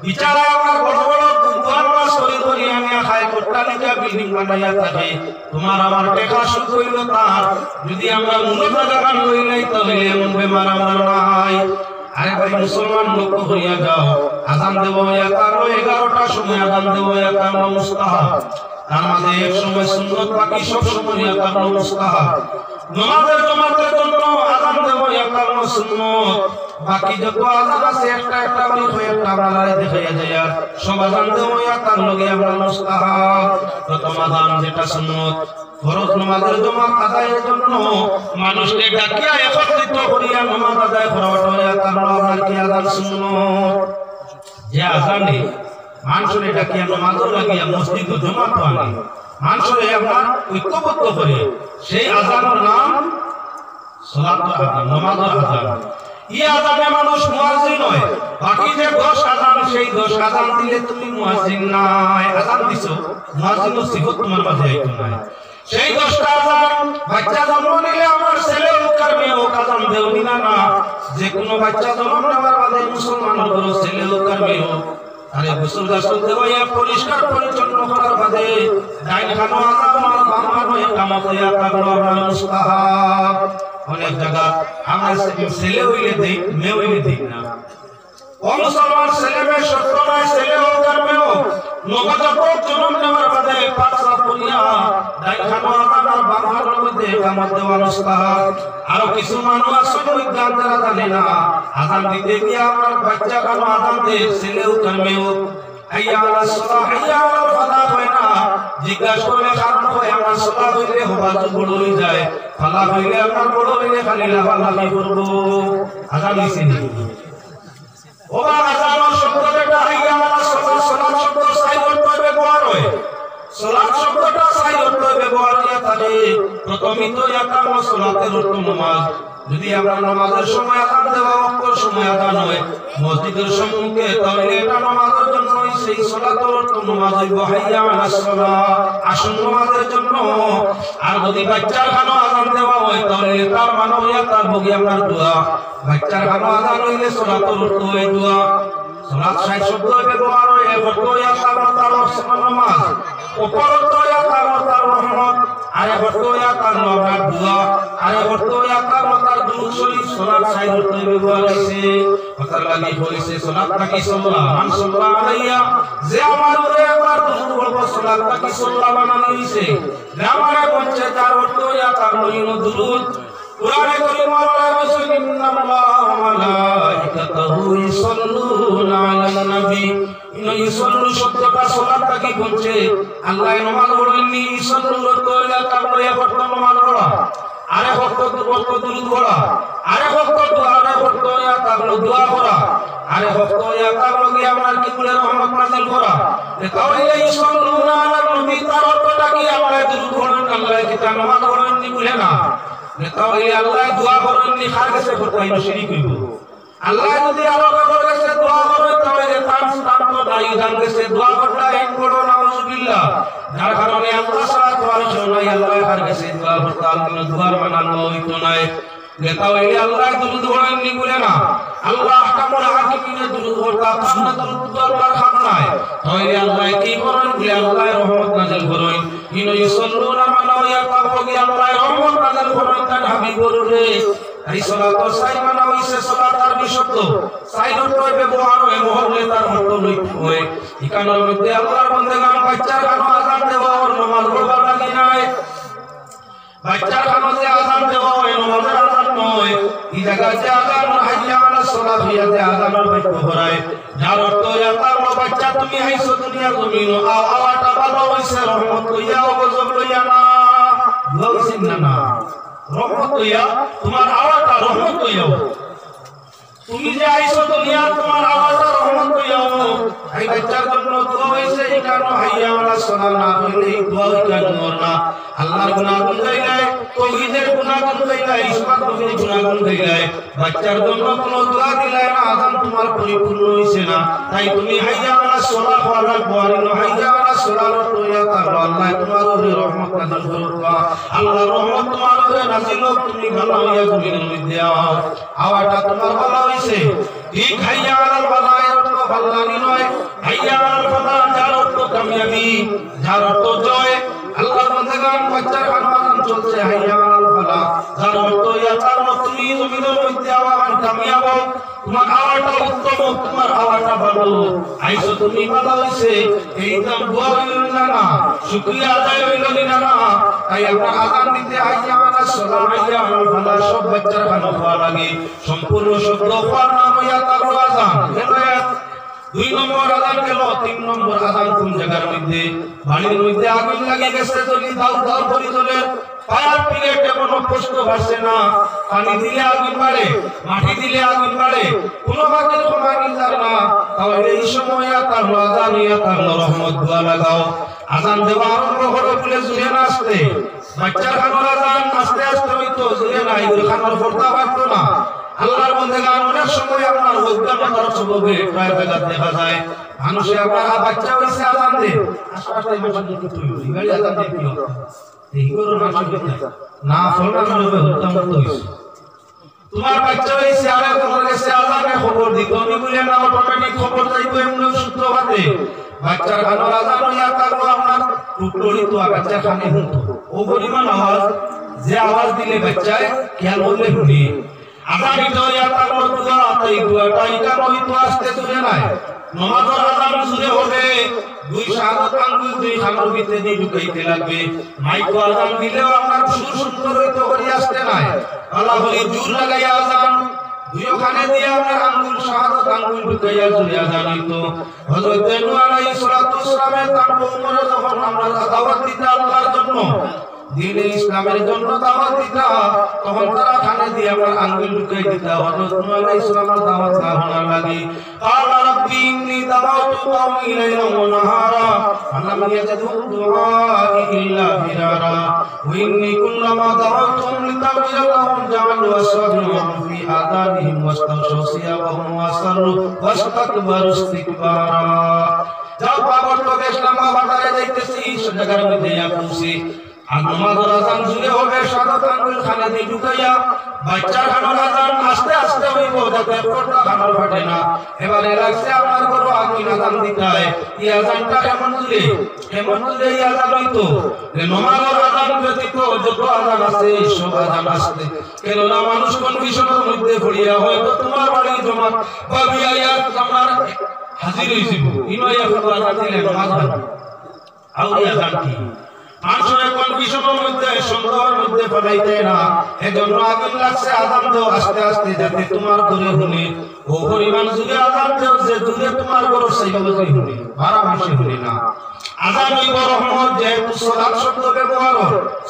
বিচারা আমার বড় বড় দুর্বার শরীর ধরি আমি খাই কোট্টালিকা বিল্ডিং বানাইয়া থাকে তোমার আমার টেকা সুখ হইল তার যদি আমরা মূলত জায়গা লইলাই তাহলে এমন বেমার আমার নাই আরে ভাই মুসলমান লোক হইয়া যাও আজান দেব হইয়া তার 11টার সময় আজান দেব হইয়া তার মুস্তাহাব তার মাঝে এক সময় সুন্নত বাকি সব সময় হইয়া তার মুস্তাহাব নামাজের জমাতের জন্য আজান দেব হইয়া তার সুন্নত বাকি যত আজান আছে একটা একটা করে কয়েকটা বালারে দেখাইয়া যায় সব আজান দেব হইয়া তার লগে আমরা মুস্তাহাব প্রথম আজান যেটা সুন্নত ফরজ নামাজের জামাত আদায়ের জন্য মানুষকে ডাকিয়া একত্রিত করিয়া নামাজ আদায় করাটা হইয়া তার আমরা কি আজান সুন্নত যে আজানে মানুষকে ডাকিয়া নামাজ লাগিয়া মসজিদ ও জামাত আনে মানুষকে আমরা ঐক্যবদ্ধ করে সেই আজানের নাম সালাত আযান নামাজের আযান এই আযানে মানুষ মুয়াজ্জিন হয় বাকি যে 10 আযান সেই 10 আযান দিলে তুমি মুয়াজ্জিন নাই আযান দিছো মুয়াজ্জিনের সিফত তোমার মাঝে আইতো নাই সেই 10টা আযান বাচ্চা জন্ম নিলে আমার ছেলে উকার মেয়ে ও আযান দেওনি না যে কোনো বাচ্চা জন্ম নেওয়ার বাদে মুসলমানের ঘরে ছেলে উকার মেয়ে আরে গোসল গাসল দেওয়া পরিষ্কার পরিচ্ছন্ন করার বাদে ডাইন খানো আযান আর বাম খানো ইকামত হইয়া থাকলো আমরা মুস্তাহাব অনেক জায়গা আমরা ছেলে হইলে দেই মেয়ে হইলে দেই না ও মুসলমান ছেলে মেয়ে শর্ত নাই ছেলে হোক আর মেয়ে হোক নবজাতক জন্ম নেওয়ার বাদে পাঁচরা পড়িয়া ডাইন খানো আযান আর বাম খানোর মধ্যে ইকামত দেওয়া মুস্তাহাব আরো কিছু মানুষ আছে বিজ্ঞান যারা জানে না আযান দিতে গিয়ে আমার বাচ্চা খানো আযান দে ছেলে হোক আর মেয়ে হোক হাইয়া আলাস সালাহ হাইয়া আলাল ফালাহ হয় না জিজ্ঞাসা করলে কারণ হয় আমার সালাহ হইলে হবাজু বড় হয়ে যায় ফালাহ হইলে আমার বড় হইলে খালি লাফালাফি করব আযান দিছেনি ওবা আযানের শব্দ যেটা হাইয়া আলাস সালাহ সালাত শব্দ সাই অর্থ ব্যবহার হয় সালাত শব্দটা সাই অর্থ ব্যবহার হইয়া থাকে প্রথমিত ইয়াকাম সালাতের অর্থ নামাজ যদি আমরা নামাজের সময় আযান দেওয়া অক্ষর সময় আযান হয় মসজিদের সম্মুখে তাহলে এটা নামাজের জন্য সেই সালাতের অর্থ নামাজ হইব হাইয়া আলাস সালাহ আসন নামাজের জন্য আর যদি বাচ্চার খানো আযান দেওয়া হয় তাহলে তার মানে হইয়া তার বগি আপনার দোয়া বাচ্চার খানো আযান হইলে সালাতের অর্থ হয় দোয়া সালাত সাই শব্দ ব্যবহার হয় অর্থ হইয়া তার নামাজ উপর অর্থ হইয়া তার রহমত আরে অর্থ হইয়া তার আপনার দোয়া আরে অর্থ হইয়া তার দুরূদ শরীফ সালাত সাই অর্থ ব্যবহার হইছে কথা লাগি বলেছে সালাত নাকি সাল্লাল্লাহু মান সাল্লাল্লাহু আলাইহি যে আমার উপরে একবার দুরূদ পড়ব সালাত নাকি সাল্লাল্লাহু বানানো হইছে গ্রামারে বলছে তার অর্থ হইয়া তার নইন দুরূদ কুরআনে কারীম আল্লাহ রাসূল ইন্নাল্লাহা ওয়া মালাইকাতাহু ইউসাল্লুনা আলান নবী ইউসাল্লু শব্দটা সালাত নাকি বলছে আল্লাহ নামাজ পড়েননি ইউসাল্লু অর্থ হইয়া তার পড়তে নামাজ পড়া আরে ভক্ত দুরূদ পড়া আরে ভক্ত হইয়া তার দোয়া করা আরে ভক্ত হইয়া তার লগে আমরা কি বলে রহমত নাযিল করা তাহলে ইউসাল্লুনা আলান নবী তার অর্থটা কি আমরা দুরূদ পড়েন আল্লাহ কি তার নামাজ পড়েননি বলে না তাহলে আল্লাহ দোয়া করেননি কার কাছে করতে হইব শিরিক হইব আল্লাহ যদি আরো কারোর কাছে দোয়া করে তাহলে তার স্থান তো দায়ী যার কাছে দোয়া করতে এক বড় নাউজুবিল্লাহ যার কারণে আল্লাহ সারা দোয়ার শোনাই আল্লাহ কার কাছে দোয়া করতে আল্লাহ দোয়ার মানানো হইতো না তাহলে আল্লাহ দুরূদ পড়েননি বলে না আল্লাহ আহকামুল হাকিমিনের দুরূদ পড়তা আপনার দুরূদ দরবার খান নাই তাহলে আল্লাহ কি করেন বলে আল্লাহ রহমত নাযিল করেন ইউসাল্লুনা মানা ওয়া ইয়াতাওয়াগি আল্লাহ রহমত নাযিল করেন তার হাবিবুর রে এই সালাত সাই মানা হইছে সালাত আরবি শব্দ সাই অর্থ ব্যবহার হয় মহল্লে তার অর্থ লইতে হয় ইকানোর মধ্যে আল্লাহর বান্দাগান বাচ্চার কানো আযান দেওয়া আর নামাজ পড়বার লাগি নাই বাচ্চার কানে আযান দেওয়া হয় নামাজের আযান নয় এই জায়গাতে আযান হাইয়া আলাস সালাত হিয়াতে আযানের বাক্য করায় যার অর্থ ইয়াতার বাচ্চা তুমি আইছো দুনিয়ার জমিন আওয়াটা ভালো হইছে রহমত লইয়া গজব লইয়া না লইছেন না রহমত লইয়া তোমার আওয়াটা রহমত লইয়া তুমি যে আইছো দুনিয়ার তোমার আওয়াটা রহমত লইয়া এই বাচ্চার জন্য দোয়া হইছে এই কারণে হাইয়া আলাস সালাত না হইলে দোয়া কেন না আল্লাহর গুনাহগান গাইলে তাওহীদের গুনাহগান গাইলে ইসলাম নবীর গুনাহগান গাইলে বাচ্চার জন্য কোনো দোয়া দিলে না আযান তোমার পরিপূর্ণ হইছে না তাই তুমি হাইয়া আলাস সালাত ওয়ালা কোয়ারিন হাইয়া আলাস সালাত তোয়া তাআলা আল্লাহ তোমার উপরে রহমত নাযিল করবা আল্লাহর রহমত তোমার উপরে নাযিল হোক তুমি ভালো হইয়া জমিনের মধ্যে আওয়াটা তোমার ভালো হইছে ঠিক হাইয়া আলাল ফালাহ তো ভাল্লানি নয় হাইয়া আলাল ফালাহ যার অর্থ কামিয়াবি যার অর্থ জয় আল্লাহর বান্দাগান বাচ্চার আযান চলছে হাইয়া আলাল ফালাহ যার অর্থ ইয়াতার তুমি জমিনের মধ্যে আওয়াজ কামিয়াব তোমার আওয়াজটা উত্তম তোমার আওয়াজটা ভালো আইছো তুমি ভালো হইছে এই দাম দোয়া হইল না শুকরিয়া আদায় হইল না তাই আমরা আযান দিতে হাইয়া আলাস সালাত হাইয়া আলাল ফালাহ সব বাচ্চার ভালো হওয়া লাগে সম্পূর্ণ শব্দ পার নাম ইয়াতার আযান হেদায়েত 2 নম্বর আযান গেল 3 নম্বর আযান কোন জায়গার মধ্যে বাড়ির মধ্যে আগুন লাগে গেছে যদি দাও দাও করে চলে ফায়ার ব্রিগেডে কোনো প্রশ্ন আসছে না পানি দিলে আগুন বাড়ে মাটি দিলে আগুন বাড়ে কোনো বাকি পানি যায় না তাহলে এই সময় তার আযান তার রহমত দোয়া লাগাও আযান দেওয়া আরম্ভ হলো বলে জুড়ে না আসতে বাচ্চার খানোর আযান আস্তে আস্তে হইতো জুড়ে না এগুলো খানোর পর্দা বাড়তো না আল্লাহর বান্দাগান অনেক সময় আপনার অজ্ঞানতার সববে প্রায় জায়গা দেখা যায় মানুষে আপনার বাচ্চা হইছে আযান দে আশপাশে মানুষ কি তুই গাড়ি আযান দে কি এই করো না ফলনা হবে হত্যা হইছে তোমার বাচ্চা হইছে আরে খবর গেছে আযানে খবর দিত আমি বলি না অটোমেটিক খবর যাইতো এমনি সূত্রপাতে বাচ্চার খানোর আযান হইয়া থাকলো আপনার টুকটুরি তো বাচ্চা খানে হতো ও পরিমাণ আওয়াজ যে আওয়াজ দিলে বাচ্চায় খেয়াল হলে শুনি আযান হইয়া থাকলো দোয়া তাই দোয়াটা এটা হইতো আসতে দূরে নাই নামাজের আযান শুরু হবে দুই শাহাদাত আঙ্গুল দুই খানোর ভিতরে দিয়ে ঢুকাইতে লাগবে মাইক আযান দিলেও আপনার সুন্দর হইতো করে আসতে নাই আল্লাহ বলি জোর লাগাইয়া আযান দুই ওখানে দিয়ে আপনার আঙ্গুল শাহাদাত আঙ্গুল ঢুকাইয়া জুড়ে আযান হইতো হযরত নূহ আলাইহিস সালাতু ওয়াসসালামের তার উম্মত যখন আমরা দাওয়াত দিতে আল্লাহর জন্য দ্বীনে ইসলামের জন্য দাওয়াত দিতা তখন তারা খানে দিয়ে আমরা আঙ্গুল ঢুকাই দিতা হযরত নূহ আলাইহিস সালামের দাওয়াত সাহাবার লাগি ক্বালা রাব্বি ইন্নী দাওয়াতু কওমি লাইলান ওয়া নাহারা ফালাম ইয়াজিদু দুআই ইল্লা ফিরারা ওয়া ইন্নী কুল্লামা দাওয়াতুহুম লিতাগফিরা লাহুম জাআলু আসাবি'ahum ফি আযানিহিম ওয়াস্তাগশাw সিয়াবাহুম ওয়া সাররু ওয়াস্তাকবারু ইসতিকবারা যাও পাগল লোক ইসলামাবাদ যাইতেছি জায়গার মধ্যে পৌঁছি নামাজের আযান শুরু হবে শাহাদাত আঙ্গুল খানে দিয়ে ঢুকাইয়া বাচ্চার খানোর আযান আস্তে আস্তে হইব যাতে পর্দা খানোর ফাটে না এবারে লাগছে আমার বড় আগুন আযান দিতে হয় এই আযানটা কেমন দিলে এই আযান হইতো যে নামাজের আযান ব্যতীত যত আযান আছে সব আযান আসতে কেন না মানুষ কনফিউশনের মধ্যে পড়িয়া হয়তো তোমার বাড়ি জমাত ভাবি আইয়া আপনার হাজির হইছিল ইমাইয়া ফতোয়া দিলে নামাজ আউলি আযান কি মানুষের কনফিউশনের মধ্যে সন্দেহের মধ্যে ফেলাইতে না এজন্য আগুন লাগছে আযান দাও আস্তে আস্তে যাতে তোমার ঘরে শুনি ও পরিমাণ জুড়ে আযান দাও যে জুড়ে তোমার ঘর সেইভাবে শুনি বারামাসে শুনি না আযান হইব রহমত যেহেতু সালাত শব্দ ব্যবহার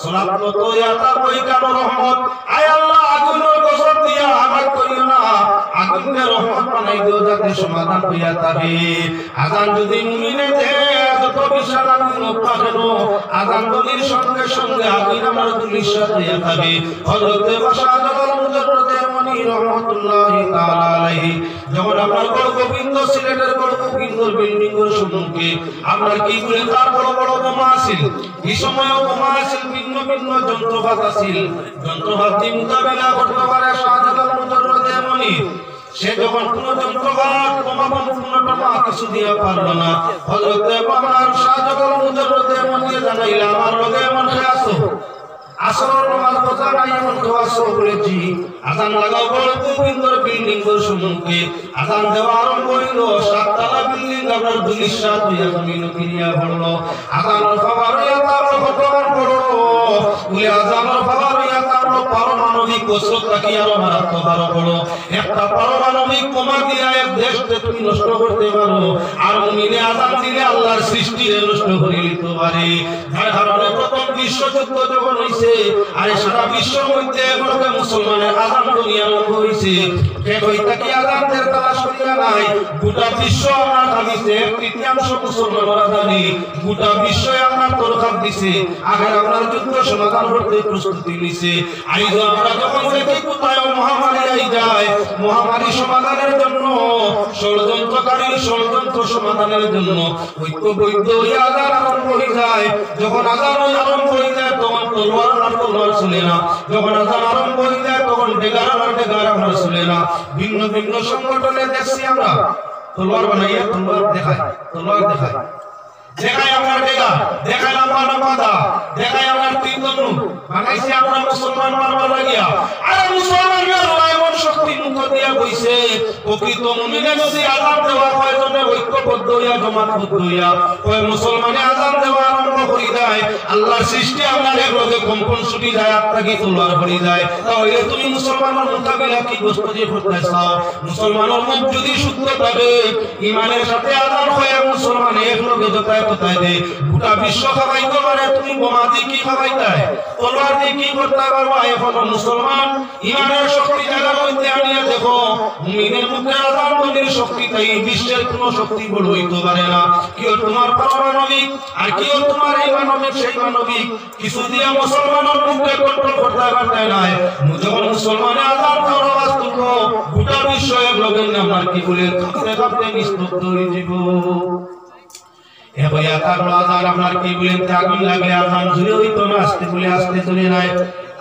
সালাত তো ইয়াতা কই কানো রহমত আয় আল্লাহ আগুনের গজব দিয়া আমাক করিও না আগুনের রহমত বানাই দিও যাতে সমাধান হইয়া থাকে আযান যদি মুমিনে দেয় যত বিশাল আগুন পাবেন আযান দলির সঙ্গে সঙ্গে আগুন আমার দুলির সাথে যাবে হযরত মাশাআল্লাহ মুজাদ্দিদ মনি রাহমাতুল্লাহি তাআলা আলাইহি যখন আমার বড় গোবিন্দ সিলেটের বড় গোবিন্দ বিল্ডিং এর সম্মুখে আমরা কি বলে তার বড় বড় বোমা আছিল এই সময় বোমা আছিল ভিন্ন ভিন্ন যন্ত্রপাতি আছিল যন্ত্রপাতি মোকাবিলা করতে পারে শাহজালাল মুজাদ্দিদ মনি সে যখন কোন যন্ত্রপাতি বোমা পূর্ণটা কিছু দিয়া পারল না হযরত বাবার শাহজালাল মুজাদ্দিদ মনি জানাইলা আমার লগে মনে আসো আসরের নামাজ পড়া নাই এমন ওয়াজ করেছি আযান লাগাও বড় গোবিন্দর বিল্ডিং এর সম্মুখে আযান দেওয়া আরম্ভ হইল সাততলা বিল্ডিং আপনার দুলিশা দুইয়া জমিন কিনিয়া পড়লো আযানের খবর হইয়া তার ঘটনা পড়লো ওই আযানের খবর হইয়া তার পারমাণবিক কসরত থাকি আরো মারাত্মক আরো বড় একটা পারমাণবিক বোমা দিয়া এক দেশকে তুমি নষ্ট করতে পারো আর মুমিনে আযান দিলে আল্লাহর সৃষ্টিরে নষ্ট করে দিতে পারে যার কারণে প্রথম বিশ্বযুদ্ধ যখন হইছে আর সারা বিশ্বের মধ্যে এখনো মুসলমানের আযান দুনিয়া আরম্ভ হইছে কে কইতা কি আযানের তালাশ করিয়া নাই গোটা বিশ্ব আমরা ভাবিছে তৃতীয়াংশ মুসলমানরা জানি গোটা বিশ্ব আমরা তরকার দিছে আগের আমরা যুদ্ধ সমাধান করতে প্রস্তুতি নিছে আইজ আমরা যখন দেখি কোথায় মহামারী আই যায় মহামারী সমাধানের জন্য ষড়যন্ত্রকারীর ষড়যন্ত্র সমাধানের জন্য ঐক্যবদ্ধ হয়ে আযান আরম্ভ হয়ে যায় যখন আযান আরম্ভ হয়ে যায় তখন তলোয়ার আর তলোয়ার চলে না যখন আযান আরম্ভ হয়ে যায় তখন ডেগার আর ডেগার আমরা চলে না ভিন্ন ভিন্ন সংগঠনে দেখছি আমরা তলোয়ার বানাইয়া তলোয়ার দেখায় দেখায় আমরা ডেগা দেখায় লম্বা লম্বা দা দেখায় আমরা তিন ধনুক বানাইছি আমরা মুসলমান মারবার লাগিয়া আর মুসলমানরা এমন শক্তি মুখ দিয়া কইছে প্রকৃত মুমিনে যদি আযান দেওয়া হয় জন্য ঐক্যবদ্ধ হইয়া জমাতবদ্ধ হইয়া ওই মুসলমানে আযান দেওয়া আরম্ভ করি যায় আল্লাহর সৃষ্টি আপনার একলগে কম্পন ছুটি যায় আপনাকে তলোয়ার পড়ি যায় তাহলে তুমি মুসলমানের মোকাবিলা কি বস্তু যে করতে চাও মুসলমানের মুখ যদি শুদ্ধ থাকে ঈমানের সাথে আযান হয় মুসলমান একলগে যতায় কোথায় দে গোটা বিশ্ব খাবাইতে পারে তুমি বোমা দিয়ে কি খাবাইতাই তলোয়ার দিয়ে কি করতে পারবা এখন মুসলমান ঈমানের শক্তি জায়গার মধ্যে আনিয়ে দেখো মুমিনের মুখে আযান ধ্বনির শক্তি তাই বিশ্বের কোনো শক্তি বড় হইতে পারে না কেউ তোমার পারমাণবিক আর কেউ তোমার এই মানবিক সেই মানবিক কিছু দিয়ে মুসলমানের মুখে কন্ট্রোল করতে পারতে নাই যখন মুসলমানের আযান দেওয়ার আওয়াজ তুলবো গোটা বিশ্ব এক লগে আমার কি বলে কাঁপতে নিস্তব্ধ হয়ে যাব এবারে আকার আযান আপনার কি বলেন আগুন লাগলে আযান জুড়ে হইতো না আস্তে বলে আস্তে চলে নাই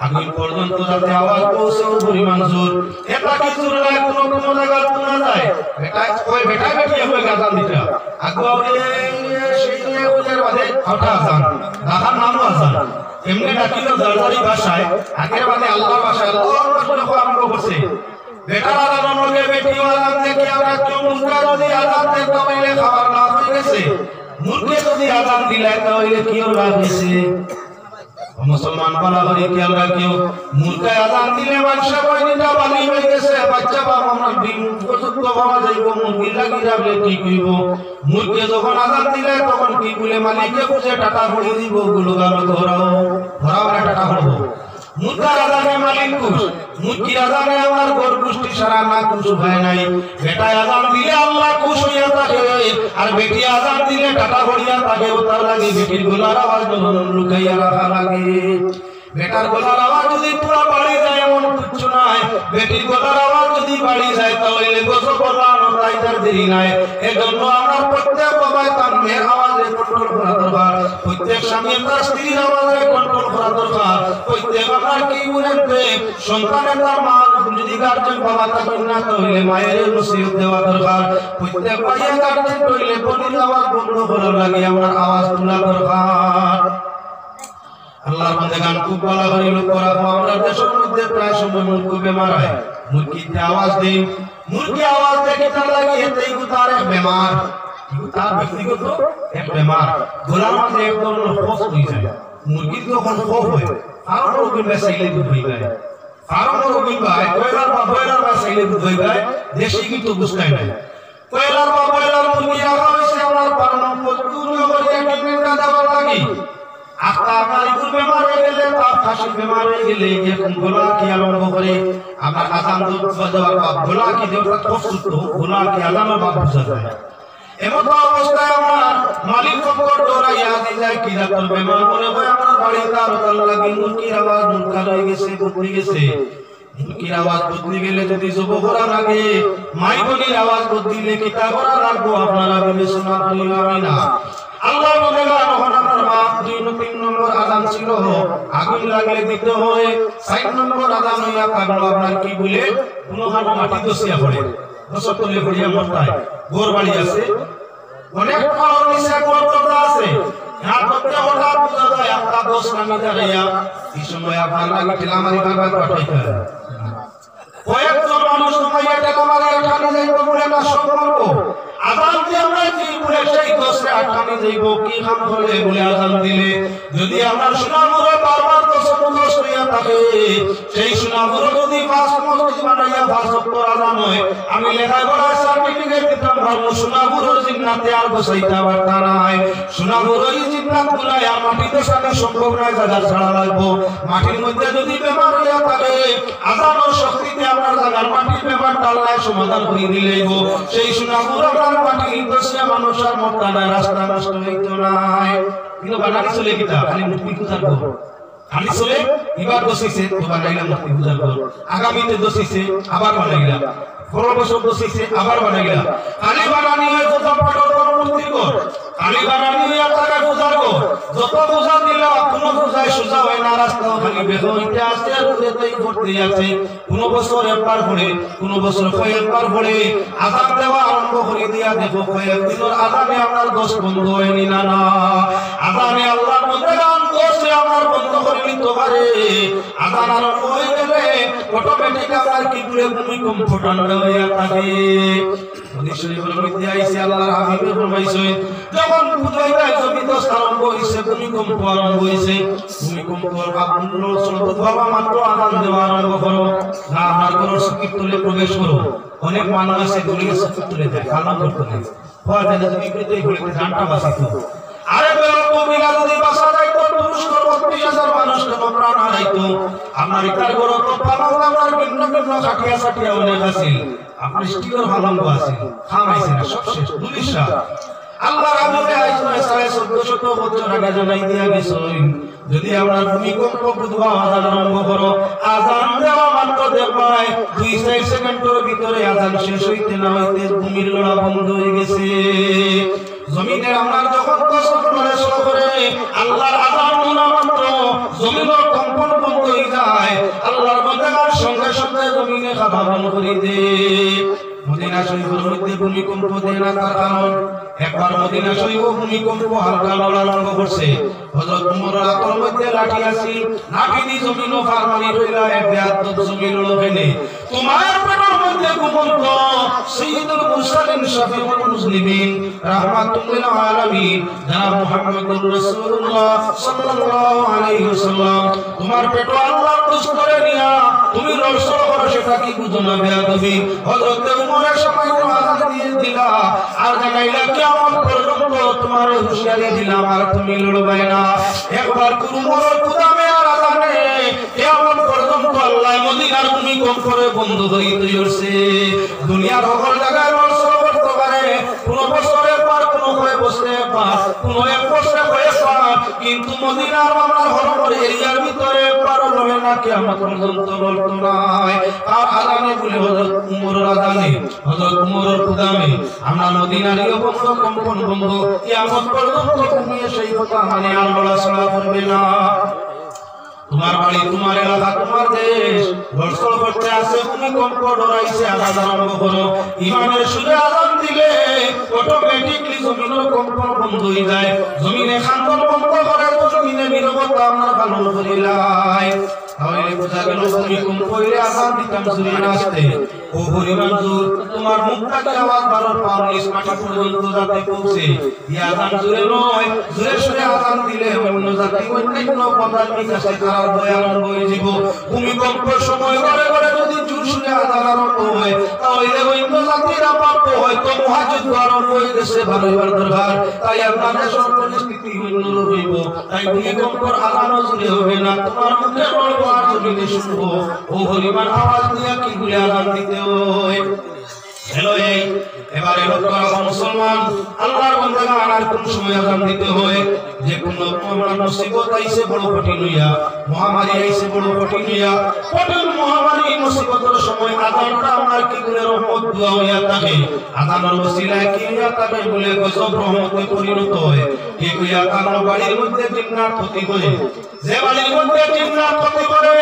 আগুন পর্যন্ত যাতে আওয়াজ পৌঁছে পরিমাণ জোর এটা কি জোর না কোনো জায়গা শোনা যায় বেটা বেটি হয়ে আযান দিতে আগবারে সেই ওদের বাদে আটা আযান দাদার নাম আযান এমনি ডাকিল জারজারি ভাষায় আগের বাদে আল্লাহর ভাষায় আল্লাহর রাসূল আরম্ভ করছে বেটার আযান হলে বেটি আযান দেখে আমরা কেউ মুনকার যদি আযান দেয় তাহলে খাবার না হয়ে গেছে মুরগি যদি আযান দিলে তাহলে কি হইছে মুসলমান বলা হই কি আমরা কেউ মুরগি আযান দিলে বাদশা কইনিটা বালি হয়ে গেছে বাচ্চা বাবা আমরা বিপযুক্ত হওয়া যাইব মুরগি লাগি যাবে কি কইব মুরগি যখন আযান দিলে তখন কি বলে মালিককে বুঝে টাকা ভরে দিব গুলোগান ধরাও না টাকা ভরবো মুরগির আযানে মালিক খুশ মুরগির আযানে আমার ঘর পুষ্টি সারা না খুশ হয় নাই বেটা আযান দিলে আল্লাহ খুশ হইয়া থাকে আর বেটি আযান দিলে টাকা ভরিয়া থাকে ওটার লাগি বেটির গলার আওয়াজ লুকাইয়া রাখা লাগে বেটার গলার আওয়াজ যদি পুরা বাড়ি যায় এমন কিছু নাই বেটির গলার আওয়াজ যদি বাড়ি যায় তাহলে গোসল করানো তাইতার দেরি নাই এজন্য আমরা প্রত্যেক বাবা তার মেয়ের আওয়াজে কন্ট্রোল করা দরকার প্রত্যেক স্বামী তার স্ত্রীর আওয়াজে কন্ট্রোল করা দরকার প্রত্যেক আপনার কি বলতে সন্তানের তার মা যদি গার্জেন বাবা থাকেন না তাহলে মায়ের নসিহত দেওয়া দরকার প্রত্যেক ভাইয়া গার্জেন হইলে বোনের আওয়াজ বন্ধ করার লাগে আমরা আওয়াজ তোলা দরকার আল্লাহর বান্দাগান খুব ভালো করে লোক করা আমরা দেশের মধ্যে প্রায় সময় মুরগি বেমার হয় মুরগিতে আওয়াজ দেই মুরগি আওয়াজ দেখে তার লাগে এতেই তার এক বেমার তার ব্যক্তিগত এক বেমার গোলার মধ্যে এক ধরনের খোঁজ হয়ে যায় মুরগির যখন খোঁজ হয় আরো রোগী বেসাইলে দুধ হয়ে যায় আরো রোগী ভাই বয়লার বেসাইলে দুধ হয়ে যায় দেশি কিন্তু বুঝতে নাই বয়লার মুরগি রাখা হয়েছে আমার পারমাণ প্রচুর করে ট্রিটমেন্টটা দেওয়ার লাগে আত্মা আমার ইগুর বেমার হয়ে গেলে তার খাসি বেমার হয়ে গেলে এখন গোলা কি আরম্ভ করে আমার আযান দেওয়ার বাপ গোলা কি দেওয়ার প্রস্তুত গোলা কি আযানের বাপ বুঝা যায় এমন অবস্থায় আমার মালিক খবর দৌড়াইয়া দিলাই কি রাতের বেমার মনে হয় আমার বাড়িতে আরো তার লাগে মুরগির আওয়াজ মুরগা হয়ে গেছে বদলে গেছে মুরগির আওয়াজ বদলে গেলে যদি যুব করা লাগে মাইবনির আওয়াজ বদলিলে কি তা করা লাগবো আপনারা বিবেচনা করি না আল্লাহ বলে যখন আমার মা 2-3 নম্বর আযান ছিল আগুন লাগলে দিতে হয় 4 নম্বর আযান হইয়া থাকলো আপনার কি বলে কোনো মাটি দছিয়া পড়ে দশক করলে পড়িয়া মরতায় গোর বাড়ি আছে অনেক পাওয়ার নিচে গোর কথা আছে यहाँ करते हठाৎ बुझा যায় একটা দোষ নামে দাঁড়াইয়া এই সময় আপনার লাগি ঠেলামারি বারবার পাঠাইতে কয়েকজন মানুষ সময় এটা আমাদের এখানে যাইব বলে না সম্পর্ক আযান দিয়ে আমরা কি বলে সেই দোষে আটকানি যাইব কি কাম করলে বলে আযান দিলে যদি আমরা শোনাবো বারবার দোষ হইয়া থাকে সেই শোনাবো যদি পাঁচ মসজিদ বানাইয়া পাঁচ ওয়াক্ত আযান হয় আমি লেখায় বড় সার্টিফিকেট দিতাম ভালো শোনাবো জিন্নাতে আর বসাইতে পারতা নাই শোনাবো এই জিন্নাত গুলাই আর মাটিতে সাথে সম্ভব নয় জায়গা ছাড়া লাগবো মাটির মধ্যে যদি বেমার হইয়া থাকে আযানের শক্তিতে আমরা জায়গার মাটির ব্যাপারটা আল্লাহ সমাধান করে দিলেই গো সেই শোনাবো আমার মাটির দোষে মানুষের মরতা নাই রাস্তা নষ্ট হইতো নাই কিন্তু বানানি চলে কিতা খালি মুক্তি পূজা করো খালি চলে এবার দোষিছে তো বানাইলা মুক্তি পূজা করো আগামীতে দোষিছে আবার বানাইলা বড় বছর দোষিছে আবার বানাইলা খালি বানানি হয় কত পাঠক মূর্তি কর খালি বানানি হয় টাকা পূজা কর যত পূজা দিলা কোন পূজায় সোজা হয় না রাস্তা খালি বেদইতে আছে আর ওদেরই করতে আছে কোন বছর একবার পড়ে কোন বছর কয়েকবার পড়ে আযান দেওয়া আরম্ভ করে দিয়া দেখো কয়েক দিনের আযানে আপনার দোষ বন্ধ হয়নি না না আযানে আল্লাহর মধ্যে গান দোষে আমার বন্ধ করে নিতে পারে আযান আরম্ভ হয়ে গেলে অটোমেটিক আপনার কি করে ভূমিকম্প ঠান্ডা হইয়া থাকে হাদিস শরীফের মধ্যে আইছে আল্লাহর হাবিবে ফরমাইছে যখন পূজায় জমি দোষ আরম্ভ হইছে ভূমিকম্প আরম্ভ হইছে ভূমিকম্পর আগুন চলতে বাবা মাত্র আযান দেওয়া আরম্ভ করো না আর করো সকিত তুলে প্রবেশ করো অনেক মানুষ আছে দুনিয়া সকিত তুলে যায় খালাম করতে নেই হয় না যদি বিপরীতেই বলতে জানটা বাঁচাতো আরে বেরো মিলা যদি বাঁচা যাইতো তুরস্ক ৩২,০০০ মানুষ তো প্রাণ হারাইতো আমেরিকার গরো তো পালাও আমার ভিন্ন ভিন্ন কাটিয়া সাটিয়া অনেক আছে আপনার স্টিকার ভালঙ্গ আছে খামাইছে না সব শেষ দুলিশা আল্লাহর হাবিবে আইসায় ১৪০০ বছর আগে জানাই দিয়া গেছেন যদি আমরা ভূমিকম্প বুঝবা আযান আরম্ভ করো আযান দেওয়া মাত্র দেখবাই ২-৪ সেকেন্ডের ভিতরে আযান শেষ হইতে না হইতে ভূমির লড়া বন্ধ হয়ে গেছে জমিনে আমরা যখন কষ্ট করে শুরু করে আল্লাহর আযান শোনা মাত্র জমিনের কম্পন বন্ধ হয়ে যায় আল্লাহর বান্দার সঙ্গে সঙ্গে জমিনে খাবা বন্ধ করে দেয় মদিনা শরীফের মধ্যে ভূমিকম্প দেয় না তার কারণ একবার মদিনা শরীফ ভূমিকম্প হালকা লড়া আরম্ভ করছে হযরত উমরের হাতের মধ্যে লাঠি আছে লাঠি দিয়ে জমিনও ফারমানি হইলা বেয়াদব জমিন লড়েনি তোমার পেটের মধ্যে ঘুমন্ত সাইয়্যিদুল মুরসালিন শাফিউল মুসলিমিন রাহমাতুল লিল আলামিন জনাব মুহাম্মদুর রাসূলুল্লাহ সাল্লাল্লাহু আলাইহি ওয়াসাল্লাম তোমার পেট আল্লাহর দোষ করে নিয়া তুমি রসল করো সেটা কি বুঝো না বেয়াদবি হযরত উমরের সময় তো আযান দিয়ে দিলা আর জানাইলা কিয়ামত পর্যন্ত তোমার হুঁশিয়ারি দিলাম আর তুমি লড়বে না একবার উমরের কুদামে আর আযানে কিয়ামত পর্যন্ত আল্লাহ মদিনার ভূমিকম্পে বন্ধ হইতে হইছে দুনিয়ার সকল জায়গায় রসল করতে পারে কোন বছরের পর কোন হয়ে বসে পাস কোন এক বছরে হয়ে পাস কিন্তু মদিনার আমরা হরমর এরিয়ার ভিতরে পার লড়ে না কিয়ামত পর্যন্ত লড়তো নাই আর আযানে বলে হযরত উমরের আযানে হযরত উমরের কুদামে আমরা মদিনার এই বন্ধ কম্পন বন্ধ কিয়ামত পর্যন্ত তুমি সেই কথা মানে আর লড়াছড়া করবে না তোমার বাড়ি তোমার এলাকা তোমার দেশ দর্শন করতে আসে ভূমিকম্প ডরাইছে আযান আরম্ভ করো ইমানের সুরে আযান দিলে অটোমেটিক্যালি জমিনের কম্পন বন্ধ হয়ে যায় জমিনে খান্দন বন্ধ করে জমিনে নীরবতা আমরা পালন করিলাই তাহলে বোঝা গেল ভূমিকম্প হইলে আযান দিতাম জুরি নাচতে ও পরিমাণ জোর তোমার মুখটাকে আওয়াজ বাড়ার পাওয়ার মাটি পর্যন্ত যাতে পৌঁছে এই আযান জোরে নয় জোরে সুরে আযান দিলে অন্য জাতি অন্যান্য পদার্থের কাছে তারা দয়া আরম্ভ হয়ে যাব ভূমিকম্পের সময় ঘরে ঘরে যদি জোর সুরে আযান আরম্ভ হয় তাহলে অন্য জাতিরা প্রাপ্ত হয়তো মহাযুদ্ধ আরম্ভ হয়ে গেছে ভারতের দরবার তাই আপনাদের সব পরিস্থিতি অন্য হইব তাই ভূমিকম্পের আযানও জোরে হবে না তোমার মুখে বলবো আর জমিনে শুনবো ও পরিমাণ আওয়াজ দিয়ে কি গুলি আযান দিতে হয় হ্যালো এবারে লক্ষ্য মুসলমান আল্লাহর বান্দারা আর কোন সময় আযান দিতে হয় যে কোন মুসিবত আইছে বড় কঠিন হইয়া মহামারী আইছে বড় কঠিন হইয়া কঠিন মহামারী মুসিবতের সময় আযানটা আমার কি করে রহমত দোয়া হইয়া থাকে আযানের ওসিলায় কি হইয়া থাকে বলে গজব রহমতে পরিণত হয় কি হইয়া কারণ বাড়ির মধ্যে জিন্নাত ক্ষতি করে যে বাড়ির মধ্যে জিন্নাত ক্ষতি করে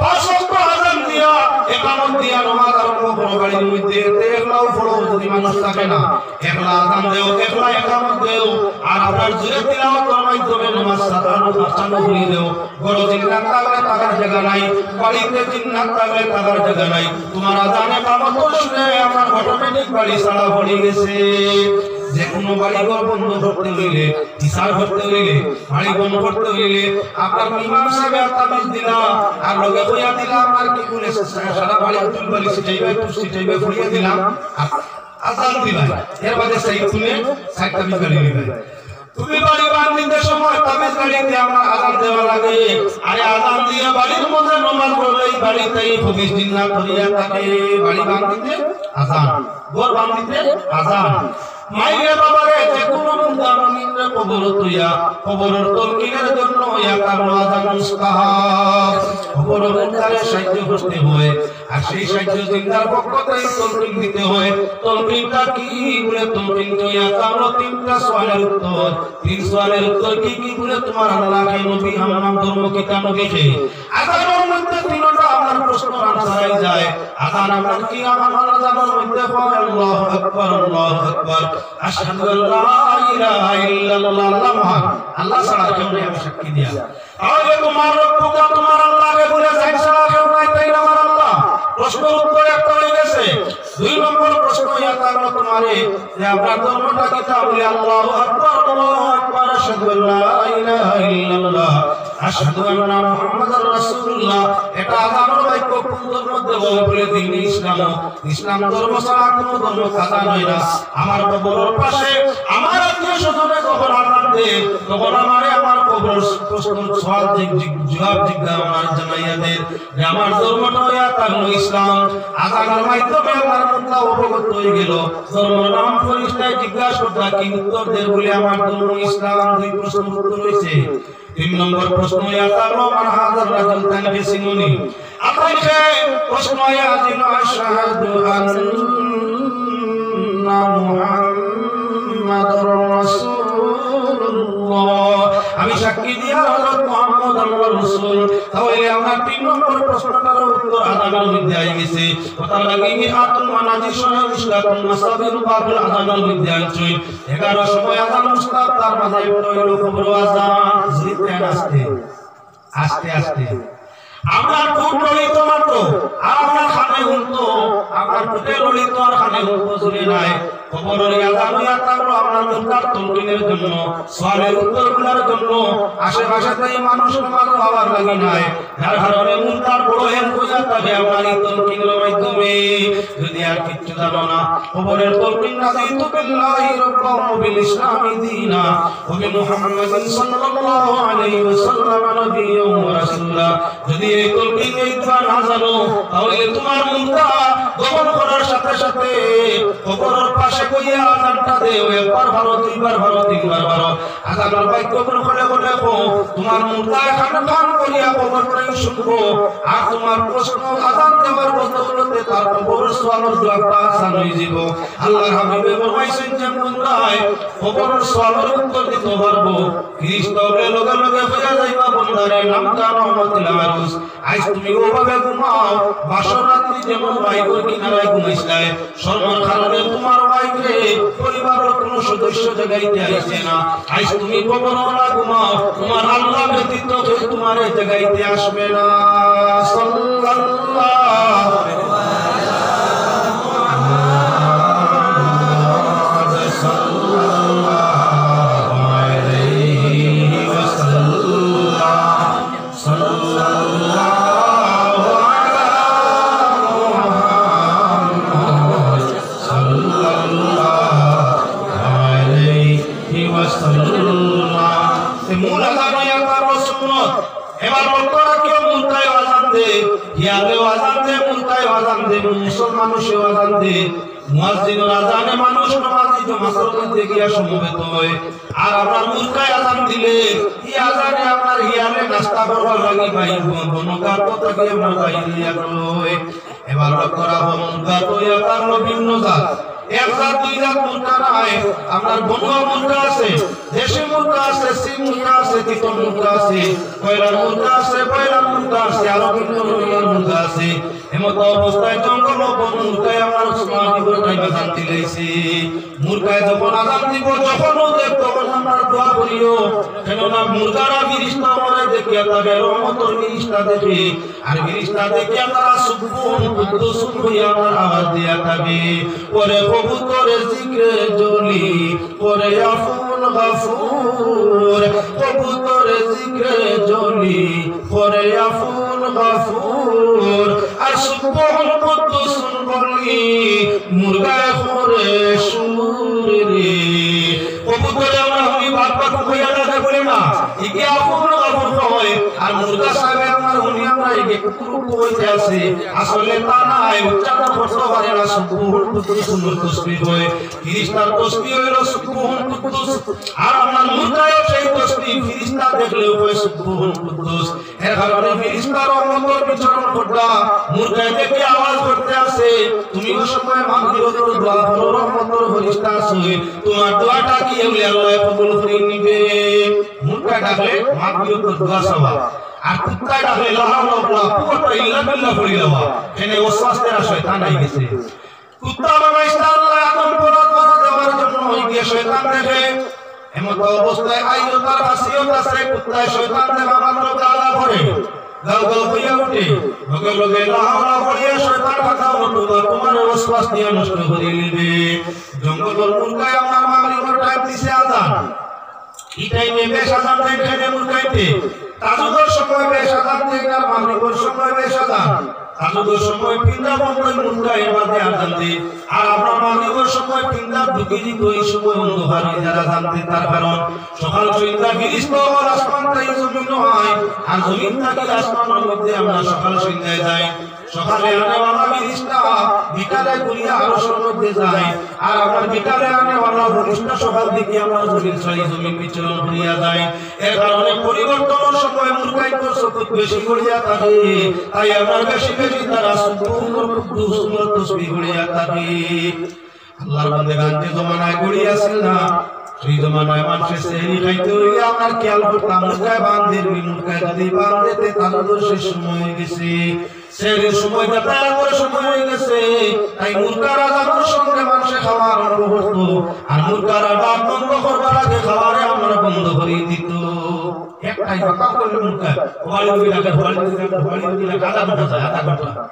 অসংখ্য আযান দিয়া একামত দিয়া নামাজ আরম্ভ করো বাড়ির মধ্যে একলাও পড়ো যদি মানুষ থাকে না একলা আযান দেও একলা একামত দেও আর আপনার জুড়ে তিলাওয়াতের মাধ্যমে নামাজ সাজানো হয়ে দেও বড় জিন্নাত থাকলে থাকার জায়গা নাই বাড়িতে জিন্নাত থাকলে থাকার জায়গা নাই তোমার আজানে কামত শুনে আমার অটোমেটিক বাড়ি ছাড়া পড়ে গেছে যে কোনো বাড়ি ঘর বন্ধ করতে হইলে হিসাব করতে হইলে বাড়ি বন্ধ করতে হইলে আপনার ইমাম সাহেব তাবিজ দিলা আর লগে কইয়া দিলাম আর কি বলে সারা বাড়ি তুল বাড়ি সিটাইবে তুষ্টিটাইবে ফুরিয়ে দিলাম আজান দিলাম এর বাদে সেই তুমি সাইড তাবিজ গালি দিবে তুমি বাড়ি বান্ধিতে সময় তাবিজ গালিতে আমার আজান দেওয়া লাগে আরে আজান দিয়ে বাড়ির মধ্যে নামাজ পড়লেই বাড়িতেই ভবিষ্যৎ দিন না করিয়া থাকে বাড়ি বান্ধিতে আজান ঘর বান্ধিতে আজান মাইরে বাবারে যে কোনো মুদামিনরে কবর তুইয়া কবরের তলকিনের জন্য ইয়া কারণ আজান মুস্তাহাব কবরের মুদারে সাহায্য করতে হয় আর সেই সাহায্য জিন্দার পক্ষ থেকে তলকিন দিতে হয় তলকিনটা কি বলে তলকিন তুইয়া কারণ তিনটা সওয়ালের উত্তর তিন সওয়ালের উত্তর কি কি বলে তোমার আল্লাহকে নবী আমার ধর্ম কিতাব নবীকে আজানের মধ্যে তিনটা আমার প্রশ্ন আনসার যায় আজান আমরা কি আমার আজানের মধ্যে হয় আল্লাহু আকবার আল্লাহু আকবার আশহাদু আল্লা ইলাহা ইল্লাল্লাহ আল্লাহ ছাড়া কেউ নেই আমি সাক্ষী দিয়া তাহলে তোমার রব্বুকা তোমার আল্লাহকে বলে যাই ছাড়া কেউ নাই তাই আমার আল্লাহ প্রশ্ন উত্তর একটা হয়ে গেছে দুই নম্বর প্রশ্ন ইয়া কারণ তোমারে যে আপনার ধর্মটা কি তা বলে আল্লাহু আকবার আশহাদু আল্লা ইলাহা ইল্লাল্লাহ আশহাদু আন্না মুহাম্মাদার রাসূলুল্লাহ এটা আজানের বাক্য কোন ধর্মের দেব বলে দিন ইসলাম ধর্ম ছাড়া কোনো ধর্ম কাজা নয় না আমার কবরের পাশে আমার আত্মীয়-স্বজনে কবর আনতে তখন আমারে আমার কবর প্রশ্ন সওয়াল জবাব জিজ্ঞাসা আমার জানাইয়া দেন যে আমার ধর্মটা ইয়া তাহলে ইসলাম আজানের মাধ্যমে আমার মুদ্রা অবগত হয়ে গেল ধর্মের নাম পরিচয় জিজ্ঞাসা করতে কি উত্তর দেব বলে আমার ধর্ম ইসলাম দুই প্রশ্ন উত্তর হয়েছে তিন নম্বর প্রশ্ন ইয়া তাআলা মান হাযার রাজুল তানকে সিনুনি আপনাকে প্রশ্ন ইয়া দিন আশহাদু আন্না মুহাম্মাদুর রাসূলুল্লাহ আমি সাক্ষী দিয়া হযরত মুহাম্মদ আল্লাহর রাসূল তাহলে আমরা তিন নম্বর প্রশ্নটার উত্তর আজানের মধ্যে আই গেছে কথা লাগি আতুল মানাজি শুনে ইসলাতুল মাসাবির বাবুল আজানের মধ্যে আইছে 11 সময় আজান মুস্তাব তার মাথায় হলো কবর আজান জিতে আস্তে আস্তে আস্তে আমরা খুব ললিত মাত্র আর আমরা খানে উল্টো আমরা খুঁটে ললিত আর খানে উল্টো চলে নাই কবরের আজান ইয়া তাহলে আমরা মুনকার তলকিনের জন্য সওয়ালের উত্তরগুলোর জন্য আশেপাশে তাই মানুষ নামাজ হওয়ার লাগি নাই যার কারণে মুনকার বড় হেল্প হইয়া তবে আমরা এই তলকিনের মাধ্যমে যদি আর কিছু জানো না কবরের তলকিন নাযিতু বিল্লাহি রাব্বান বিল ইসলামি দীনা ওয়া বি মুহাম্মাদিন সাল্লাল্লাহু আলাইহি ওয়াসাল্লাম নবিয়্যুন ওয়া রাসূলা যদি এই তলকিন এই দোয়া না জানো তাহলে তোমার মুনকা গোপন করার সাথে সাথে কবরের পাশে কইয়া আজানটা দেও একবার ভালো দুইবার ভালো তিনবার ভালো আজানের বাক্য করে বলে তোমার মুনকা খান করিয়া কবরে শুনবো আর তোমার প্রশ্ন আজান দেওয়ার বদলে তার কবরের সওয়ালের জবাবটা আসান হয়ে যাব আল্লাহর হাবিবে ফরমাইছেন যে মুনকায় কবরের সওয়ালের উত্তর দিতে পারবো খ্রিস্টরে লগে লগে হইয়া যাইবা বন্দারে নামটা রহমতুল আরুস আজ তুমি ওভাবে ঘুমাও বাসর রাত্রি যেমন বাইকের কিনারায় ঘুমাইছলাই শর্মার কারণে তোমার বাইকে পরিবারের কোনো সদস্য জায়গাইতে আইছে না আজ তুমি কবরওয়ালা ঘুমাও তোমার আল্লাহ ব্যতীত কেউ তোমার এই জায়গাইতে আসবে না সাল্লাল্লাহু আলাইহি মূল আজান ইয়া তার সুন্নাত এবার বলতরা কেউ মুনকায় আজান দে ইয়ালে আজান দে মুনকায় আজান দে মুসলমান মানুষ আজান দে মুয়াজ্জিনের আজানে মানুষ নামাজি জমাতের মধ্যে গিয়া সমবেত হয় আর আমরা মুনকায় আজান দিলে এই আজানে আপনার ইয়ালে নাস্তা করবার লাগি ভাই বনকার কথা কি আমরা বাইরিয়া কই এবার বলতরা মুনকা তো ইয়া তার বিভিন্ন জাত এক জাত দুই জাত মুনকা নাই আপনার বনুয়া মুনকা আছে দেশি মুনকা আছে আছে, সিং মুরগা আছে, তিতর মুরগা আছে, কয়লার মুরগা আছে, বয়লার মুরগা আছে, আরো বিভিন্ন রকমের মুরগা আছে। এমত অবস্থায় জঙ্গল বন মুরগায় আমার ওসমান ইব্রাহিম আযান দিলাইছে। মুরগায় যখন আযান দিব, যখন ওদের তখন আমরা দোয়া করিও, কেননা মুরগারা ফিরিস্তা মরে দেখিয়া তাদের রহমতের ফিরিস্তা দেখে, আর ফিরিস্তা দেখিয়া তারা সুবহান কুদ্দুস হইয়া আমার আওয়াজ দিয়া থাকে, ওরে কবুতরের জিক্রে জলি, ওরে আফুল গাফুর, কবুতরের জিক্রে জলি, ওরে আফুল গাফুর। আর সুবহান কুদ্দুস বলি মুরগায় করে সুর রে, কবুতরে আমরা হই ভাগ ভাগ হইয়া লাগে বলি না, ইকে আফুল গাফুর হয়, আর মুরগা সাহেব আমার উনি আমরা ইকে কুকুর কইতে আছে, আসলে তা নাই, উচ্চারণ করতে পারে না। সুবহান কুদ্দুস তাসবিহ হয়, ফেরেশতার তাসবিহ হলো সুবহান কুদ্দুস, আর আমার মুরগায়ও সেই তাসবিহ ফেরেশতা দেখলেও হয় সুবহান কুদ্দুস। এর কারণে ফেরেশতার রহমতের বিচরণ করতা মুরগায় দেখে আওয়াজ করতে আছে, তুমি ওই সময় মাগফিরাতের দোয়া করো, রহমতের ফেরেশতা আছে, তোমার দোয়াটা কি হলে আল্লাহ কবুল করে নিবে। মুরগা ডাকলে মাগফিরাতের দোয়া সওয়া, আর কুত্তা ডাকলে লা হাওলা ওয়ালা কুওয়াতা ইল্লা বিল্লাহ পড়ি দেওয়া। এনে ওয়াসওয়াসের শয়তান আই গেছে। কুত্তা বানাইছে আল্লাহ আদম পরাত দেওয়ার জন্য, ওই গিয়ে শয়তান দেখে এমত অবস্থায় আইয়ো তার হাসিয়ত আছে, কুত্তায় শয়তান দেখা মাত্র গালা করে, গাল গাল হইয়া উঠে, লগে লগে লা হাওলা পড়িয়া শয়তান কথা বলতো, তোমার ওয়াসওয়াস দিয়ে নষ্ট করে নিবে। জঙ্গলের মুরগায় আমার মাগরিবের টাইম দিছে আযান, এই টাইমে বেশ আযান দেয় খাইলে মুরগাইতে, তাজুদের সময় বেশ আযান দেয়, আর মাগরিবের সময় বেশ আযান, তাজুদের সময় পিন্দা বন্ধই মুরগায় মাঝে আযান দেয়, আর আমরা মাগরিবের সময় পিন্দা ঢুকে দিত, এই সময় অন্ধকার হয়ে যারা জানতে, তার কারণ সকাল সন্ধ্যা ফিরিস্তা আর আসমান তাই জমিন হয়, আর জমিন থেকে আসমানের মধ্যে আমরা সকাল সন্ধ্যায় যাই। সকালে আনেওয়ালা ফিরিস্তা বিকালে ঘুরিয়া আরশের মধ্যে যায়, আর আমার বিকালে আনেওয়ালা ফিরিস্তা সকাল দিকে আমার জমিন ছড়ি জমিন বিচরণ করিয়া যায়। এর কারণে পরিবর্তনের সময় মুরগাই তো সকুত বেশি করিয়া থাকে, তাই আমার বেশি বেশি তারা সুবহান কুদ্দুস তাসবিহ করিয়া থাকে। আল্লাহর বান্দাগান যে জমানায় গড়িয়াছিল না, সেই জমানায় মানুষের সেহরি খাইতে হইলে আপনার খেয়াল করতাম, মুরগায় বান্ধে মুরগায় যদি বান্ধেতে তাদের শেষ সময় হয়ে গেছে, সেহরির সময় যাতায়াত করে সময় হয়ে গেছে, তাই মুরগারা যাবার সঙ্গে মানুষে খাওয়া আরম্ভ করতো, আর মুরগারা ডাক বন্ধ করবার আগে খাওয়ারে আমরা বন্ধ করে দিত। একটাই কথা বললে মুরগা ওয়ালি ওই রাখে ওয়ালি রাখে আধা ঘন্টা যায়, আধা ঘন্টা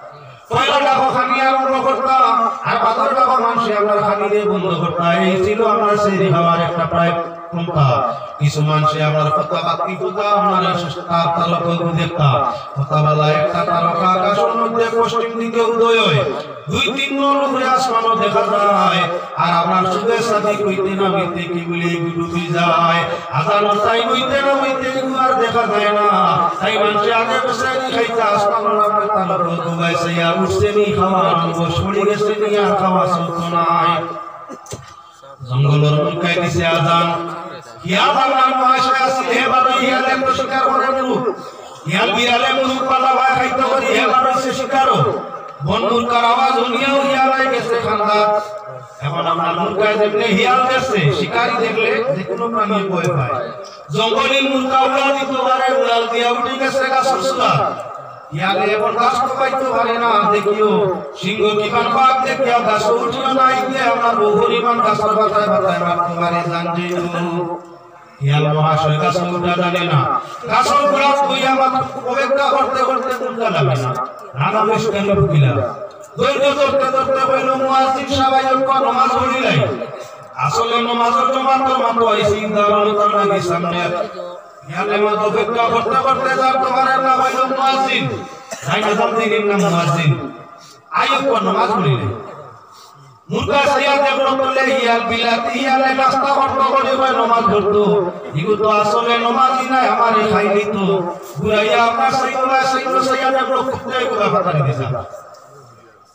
পয়লা ডাকো খানি আরম্ভ করতাম, আর বাজার ডাকো মানুষে আমরা খানি দিয়ে বন্ধ করতাম। এই ছিল আমার সেহরি খাওয়ার একটা প্রায় পন্থা। কিছু মানুষে আমার কথা বাকি পূজা আমার তারকা দেখতা, কথাবেলা একটা তারকা আকাশের মধ্যে পশ্চিম দিকে উদয় হয়, 2-3 নর উপরে আসমানও দেখা যায়, আর আমার সুদের সাথে কইতে না হইতে কি বলে ডুবে যায়, আজানের টাইম হইতে না হইতে আর দেখা যায় না। তাই মানুষে আগে বসে খাইতে আসমানের আমার তারকা ডুবাইছে, আর উঠছে নি খাওয়া আরম্ভ, সরে গেছে নি আর খাওয়া চলতো নাই। জঙ্গলের মুরগায় দিছে আজান, ইয়া বাংলার মহাশয় আছে হে বাবা, ইয়ালে তো শিকার করে মুরু, ইয়া বিড়ালে মুরু পালা ভাই খাইতে করি, হে বাবা সে শিকারও বন্ধুর কার আওয়াজ উনিও হিয়ালাই গেছে খান্দা। এখন আমরা মুরগায় দেখলে হিয়াল গেছে, শিকারি দেখলে যে কোনো প্রাণী ভয় পায়। জঙ্গলি মুরগা উড়াল দিতে পারে, উড়াল দিয়া উঠে গেছে গাছের চূড়া, ইয়ালে এখন গাছ তো পাইতে পারে না। দেখিও সিংহ কিমান বাঘ দেখিয়া গাছ উঠিও না, ইতে আমরা বহু পরিমাণ গাছের বাতায় বাতায় মারতে পারে জানতে। ইয়াল মহাশয় গাছ উঠা জানে না, গাছের গোড়া তুইয়া মাত্র অপেক্ষা করতে করতে উল্টা লাগে না, নানা মুশকিল ঢুকিলা ধৈর্য ধরতে ধরতে হইল মুয়াজ্জিন সাহেব নামাজ পড়িলাই। আসলে নামাজের জমা তো মাত্র আইসি দাঁড়ানোর নাকি সামনে, ইয়ালে মত অপেক্ষা করতে করতে যার তোমার নাম হইল মুয়াজ্জিন, জাইনা জামদিনের নাম মুয়াজ্জিন। আইয়ুব নামাজ পড়িলাই, মুরগা সাইয়া দেখলো বলে ইয়াল বিলাতি ইয়ালে নাস্তা করতে করে নামাজ পড়তো, ইগো তো আসলে নামাজই নাই, আমারে খাইলি তো ঘুরাইয়া আপনার সাইয়া দেখলো কুত্তায় গুলা ফাটাই দিছা।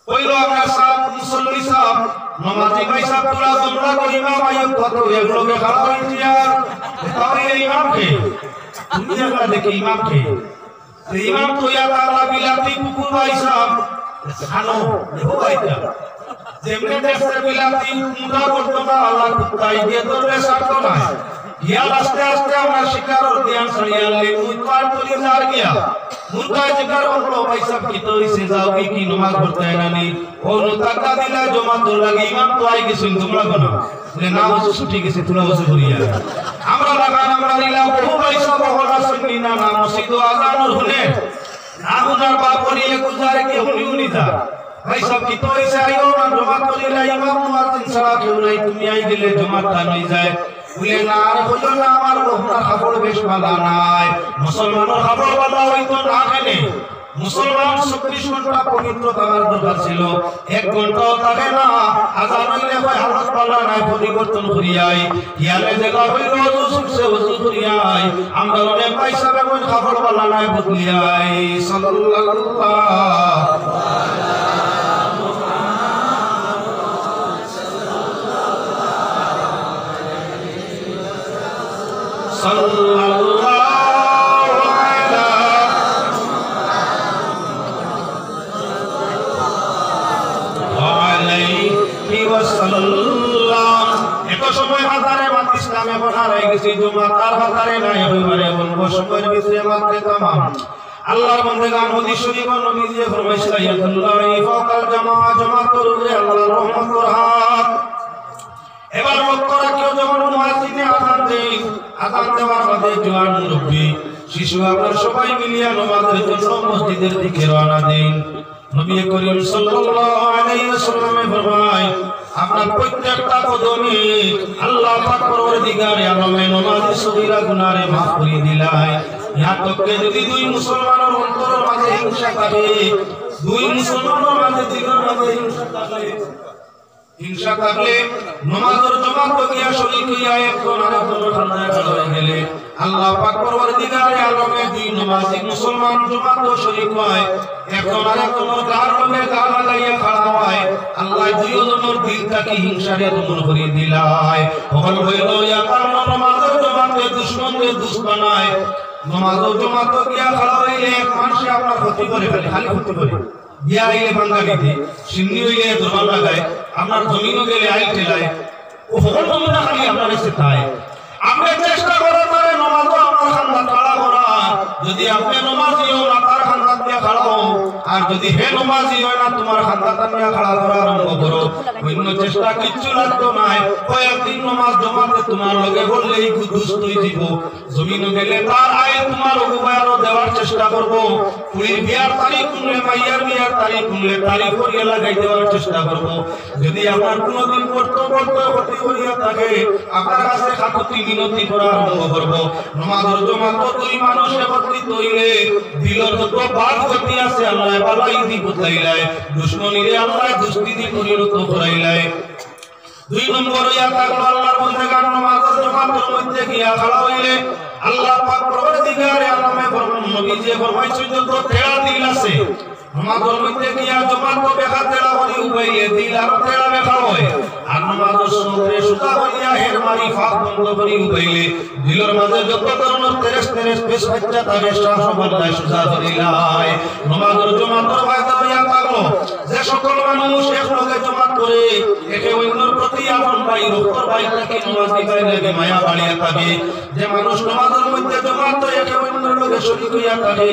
কইলো আপনার সাহেব মুসল্লি সাহেব নামাজি ভাই সাহেব তোমরা করি ইমাম আইয়ুব কত এগুলোকে খাওয়া হইছে, আর তাহলে ইমাম কে তুমি জানা দেখি ইমাম কে, ইমাম তো ইয়া তাআলা বিলাতি কুকুর ভাই সাহেব খানো দেখো ভাইটা যেমনে দেখতে বিলাতি মুদা করতো না, আল্লাহ কুত্তাই দিয়ে ধরবে সারতো না। ইয়া আস্তে আস্তে আমরা শিকারর ধ্যান ছাড়িয়ালে মুতবার তরি যার গিয়া মুরগায় জিকার করলো ভাই সব কি তো ইসে যাও কি নামাজ পড়তে আইনানি ও টাকা দিলা জমা তো লাগি ইমাম তো আই গেছে তোমরা কোন বলে না ওসু ছুটি গেছে তোমরা ওসু করিয়া আমরা লাগান আমরা দিলাম বহু ভাই সব হলা শুনি না না মসজিদ আজানুর হুনে না গুজার বা করিয়ে গুজারে কি হুনি হুনি যা ভাই সব কি তো ইসে আইও না জমা করিলা ইমাম মুয়াজ্জিন সারা কেউ নাই তুমি আই গেলে জমা তা নই যায় বলে না আর হলো না আমার বহুনার খবর বেশ ভালো নাই মুসলমানের খবর ভালো হইতো না কেনে মুসলমান 24 ঘন্টা পবিত্র থাকার দরকার ছিল 1 ঘন্টাও থাকে না আজান হইলে ভাই হালত ভালো নাই পরিবর্তন করিয়াই ইয়ালে জায়গা হইল ওযু সুসে ওযু করিয়াই আমরা অনেক পয়সা বেগুন খবর ভালো নাই বদলিয়াই সাল্লাল্লাহু সময় হাজারে মাত ইসলামে বহারাই গেছি জুমা তার হাজারে নাই হইবারে বলবো সময়ের ভিতরে মাত্রে তামাম আল্লাহর বান্দাগান হাদিস শরীফ নবী যে ফরমাইছেন আয়াতুল্লাহি ফাকাল জামাআতুর উপরে আল্লাহর রহমতের হাত এবার লক্ষ্য রাখিও যখন মুয়াজ্জিনে আযান দেয় আযান দেওয়ার বাদে জোয়ান মুরব্বি শিশু আপনারা সবাই মিলিয়া নামাজের জন্য মসজিদের দিকে রওনা দেন নবী করিম সাল্লাল্লাহু আলাইহি ওয়াসাল্লাম ফরমায় আপনার প্রত্যেকটা কদমে আল্লাহ পাক পরওয়ারদিগারে আলমে নামাজে সগীরা গুনাহে maaf করে দিলায় ইয়া তককে যদি দুই মুসলমানের অন্তরের মাঝে হিংসা থাকে দুই মুসলমানের মাঝে দিলের মাঝে হিংসা থাকলে নামাজের জামাত গিয়া শরীক হইয়া একজন আরেকজনের সামনে খড়া হয়ে গেলে আল্লাহ পাক পরওয়ারদিগারে আলমে দুই নামাজি মুসলমান জামাত শরীক হয় একজন আরেকজনের গার লগে গা লাগাইয়া খড়া হয় আল্লাহ দুইজনের দিলটাকে হিংসারে দমন করে দিলায় হল হইল ইয়া কারণ নামাজের জামাতে দুশমনদের দুষ্ট বানায় নামাজের জামাত গিয়া খড়া হইলে এক মানুষ আপনার ক্ষতি করে ফেলে খালি ক্ষতি করে বিয়া আইলে বাঙ্গা দিতে সিন্নি হইলে দরবার লাগায় আপনার জমিনও গেলে আইল ঠেলায় ও হল তোমরা খালি আপনার এসে তাই আপনি চেষ্টা করেন মানে নামাজও আপনার খান্দাত খাড়া করা যদি আপনি নামাজিও না তার খান্দাত দিয়ে খাড়া হও আর যদি হে নামাজি হয় না তোমার খান্দাত নিয়ে খাড়া করা আরম্ভ করো অন্য চেষ্টা কিচ্ছু লাগতো নাই কয়েকদিন নামাজ জমাতে তোমার লগে বললেই দুষ্টই দিব জমিনও গেলে তার আইল তোমার অগুবায়ারও দেওয়ার চেষ্টা করব পুরীর বিয়ার তারিখ শুনলে মাইয়ার বিয়ার তারিখ শুনলে তারিখ করিয়া লাগাই দেওয়ার চেষ্টা করব যদি আপনার কোনোদিন করতে ক্ষতি করিয়া থাকে আপনার কাছে খাকুতি বিনতি করা আরম্ভ করব নামাজের জমাত দুই মানুষ একত্রিত হইলে দিলের যত বাদ গতি আছে আল্লাহ বালাই দি বদলাইলায় দুশমনীরে আল্লাহ দুষ্টি দি পরিণত করাইলায় দুই নম্বর ইয়া থাকলো আল্লাহর বান্দাগান নামাজের জামাতের মধ্যে গিয়া খাড়া হইলে আল্লাহ পাক পরওয়ারদিগারে আলমে ফরমান নবী যে ফরমাইছেন যত তেড়া দিল আছে নামাজের মধ্যে গিয়া জামাত বেখা তেড়া হলি উবাইলে দিল আর তেড়া বেখা হয় আর নামাজের সময় সুতা হইয়া হের মারি ফাঁক বন্ধ করি উবাইলে দিলের মাঝে যত ধরনের তেরেস পেশ বাচ্চা তারে সবলাই সুতা ধরিলায় নামাজের জামাতের ফায়দা হইয়া থাকলো যে সকল মানুষ একলগে জামাত করে একে অন্যের প্রতি আপন ভাই রক্তর ভাই থেকে নামাজ দিবাই লাগে মায়া বাড়িয়া থাকে যে মানুষ নামাজের মধ্যে জামাত একে অন্যের লগে শরীক হইয়া থাকে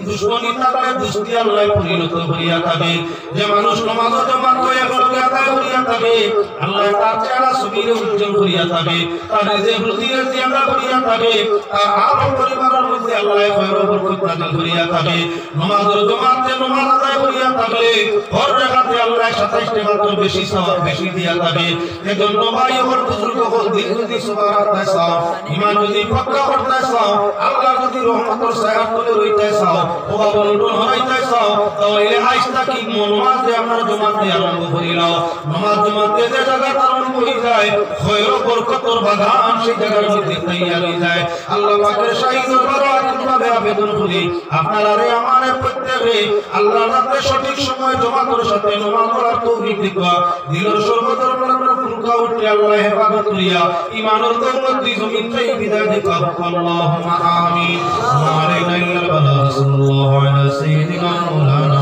দুশমনী থাকলে দুষ্টি আল্লাহ পরিণত করিয়া থাকে যে মানুষ নামাজ জামাত একলগে আদায় করিয়া থাকে আল্লাহ তার চেহারা সুবিরে উজ্জ্বল করিয়া থাকে তার যে রুজির জিয়াদা করিয়া থাকে তার আরো পরিবারের মধ্যে আল্লাহ খয়র বরকত নাযিল করিয়া থাকে নামাজের জামাতে নামাজ আদায় করিয়া থাকলে হর রাকাতে আল্লাহ 27 টাকা বেশি সওয়াব বেশি দিয়া থাকে এজন্য ভাই ওর বুজুর্গ হল দিন যদি সুবহানাল্লাহ চাও ঈমান যদি পাক্কা করতে চাও আল্লাহ যদি রহমতের ছায়া তলে রইতে চাও ওবা বলুন হইতে চাও তাহলে আইস্তা কি নামাজে আমরা জামাতে আরম্ভ করিলাও নামাজ জামাতে যে জায়গা আরম্ভ হই যায় খয়র বরকতর বাগান সেই জায়গার মধ্যে তৈয়ার হই যায় আল্লাহ পাকের শাহী দরবারে আকুলভাবে আবেদন করি আপনারা রে আমারে প্রত্যেকে আল্লাহর রাতে সঠিক সময় জামাতের সাথে নামাজ পড়ার তৌফিক দিবা দিলের সর্বদর আমরা ফুরকা উঠে আল্লাহ হেফাজত করিয়া ঈমানের দৌলত দি জমিন থেকে বিদায় দিবা আল্লাহুম্মা আমিন ওয়া আলাইনা ইল্লাল বালা সাল্লাল্লাহু আলা সাইয়্যিদিনা মাওলানা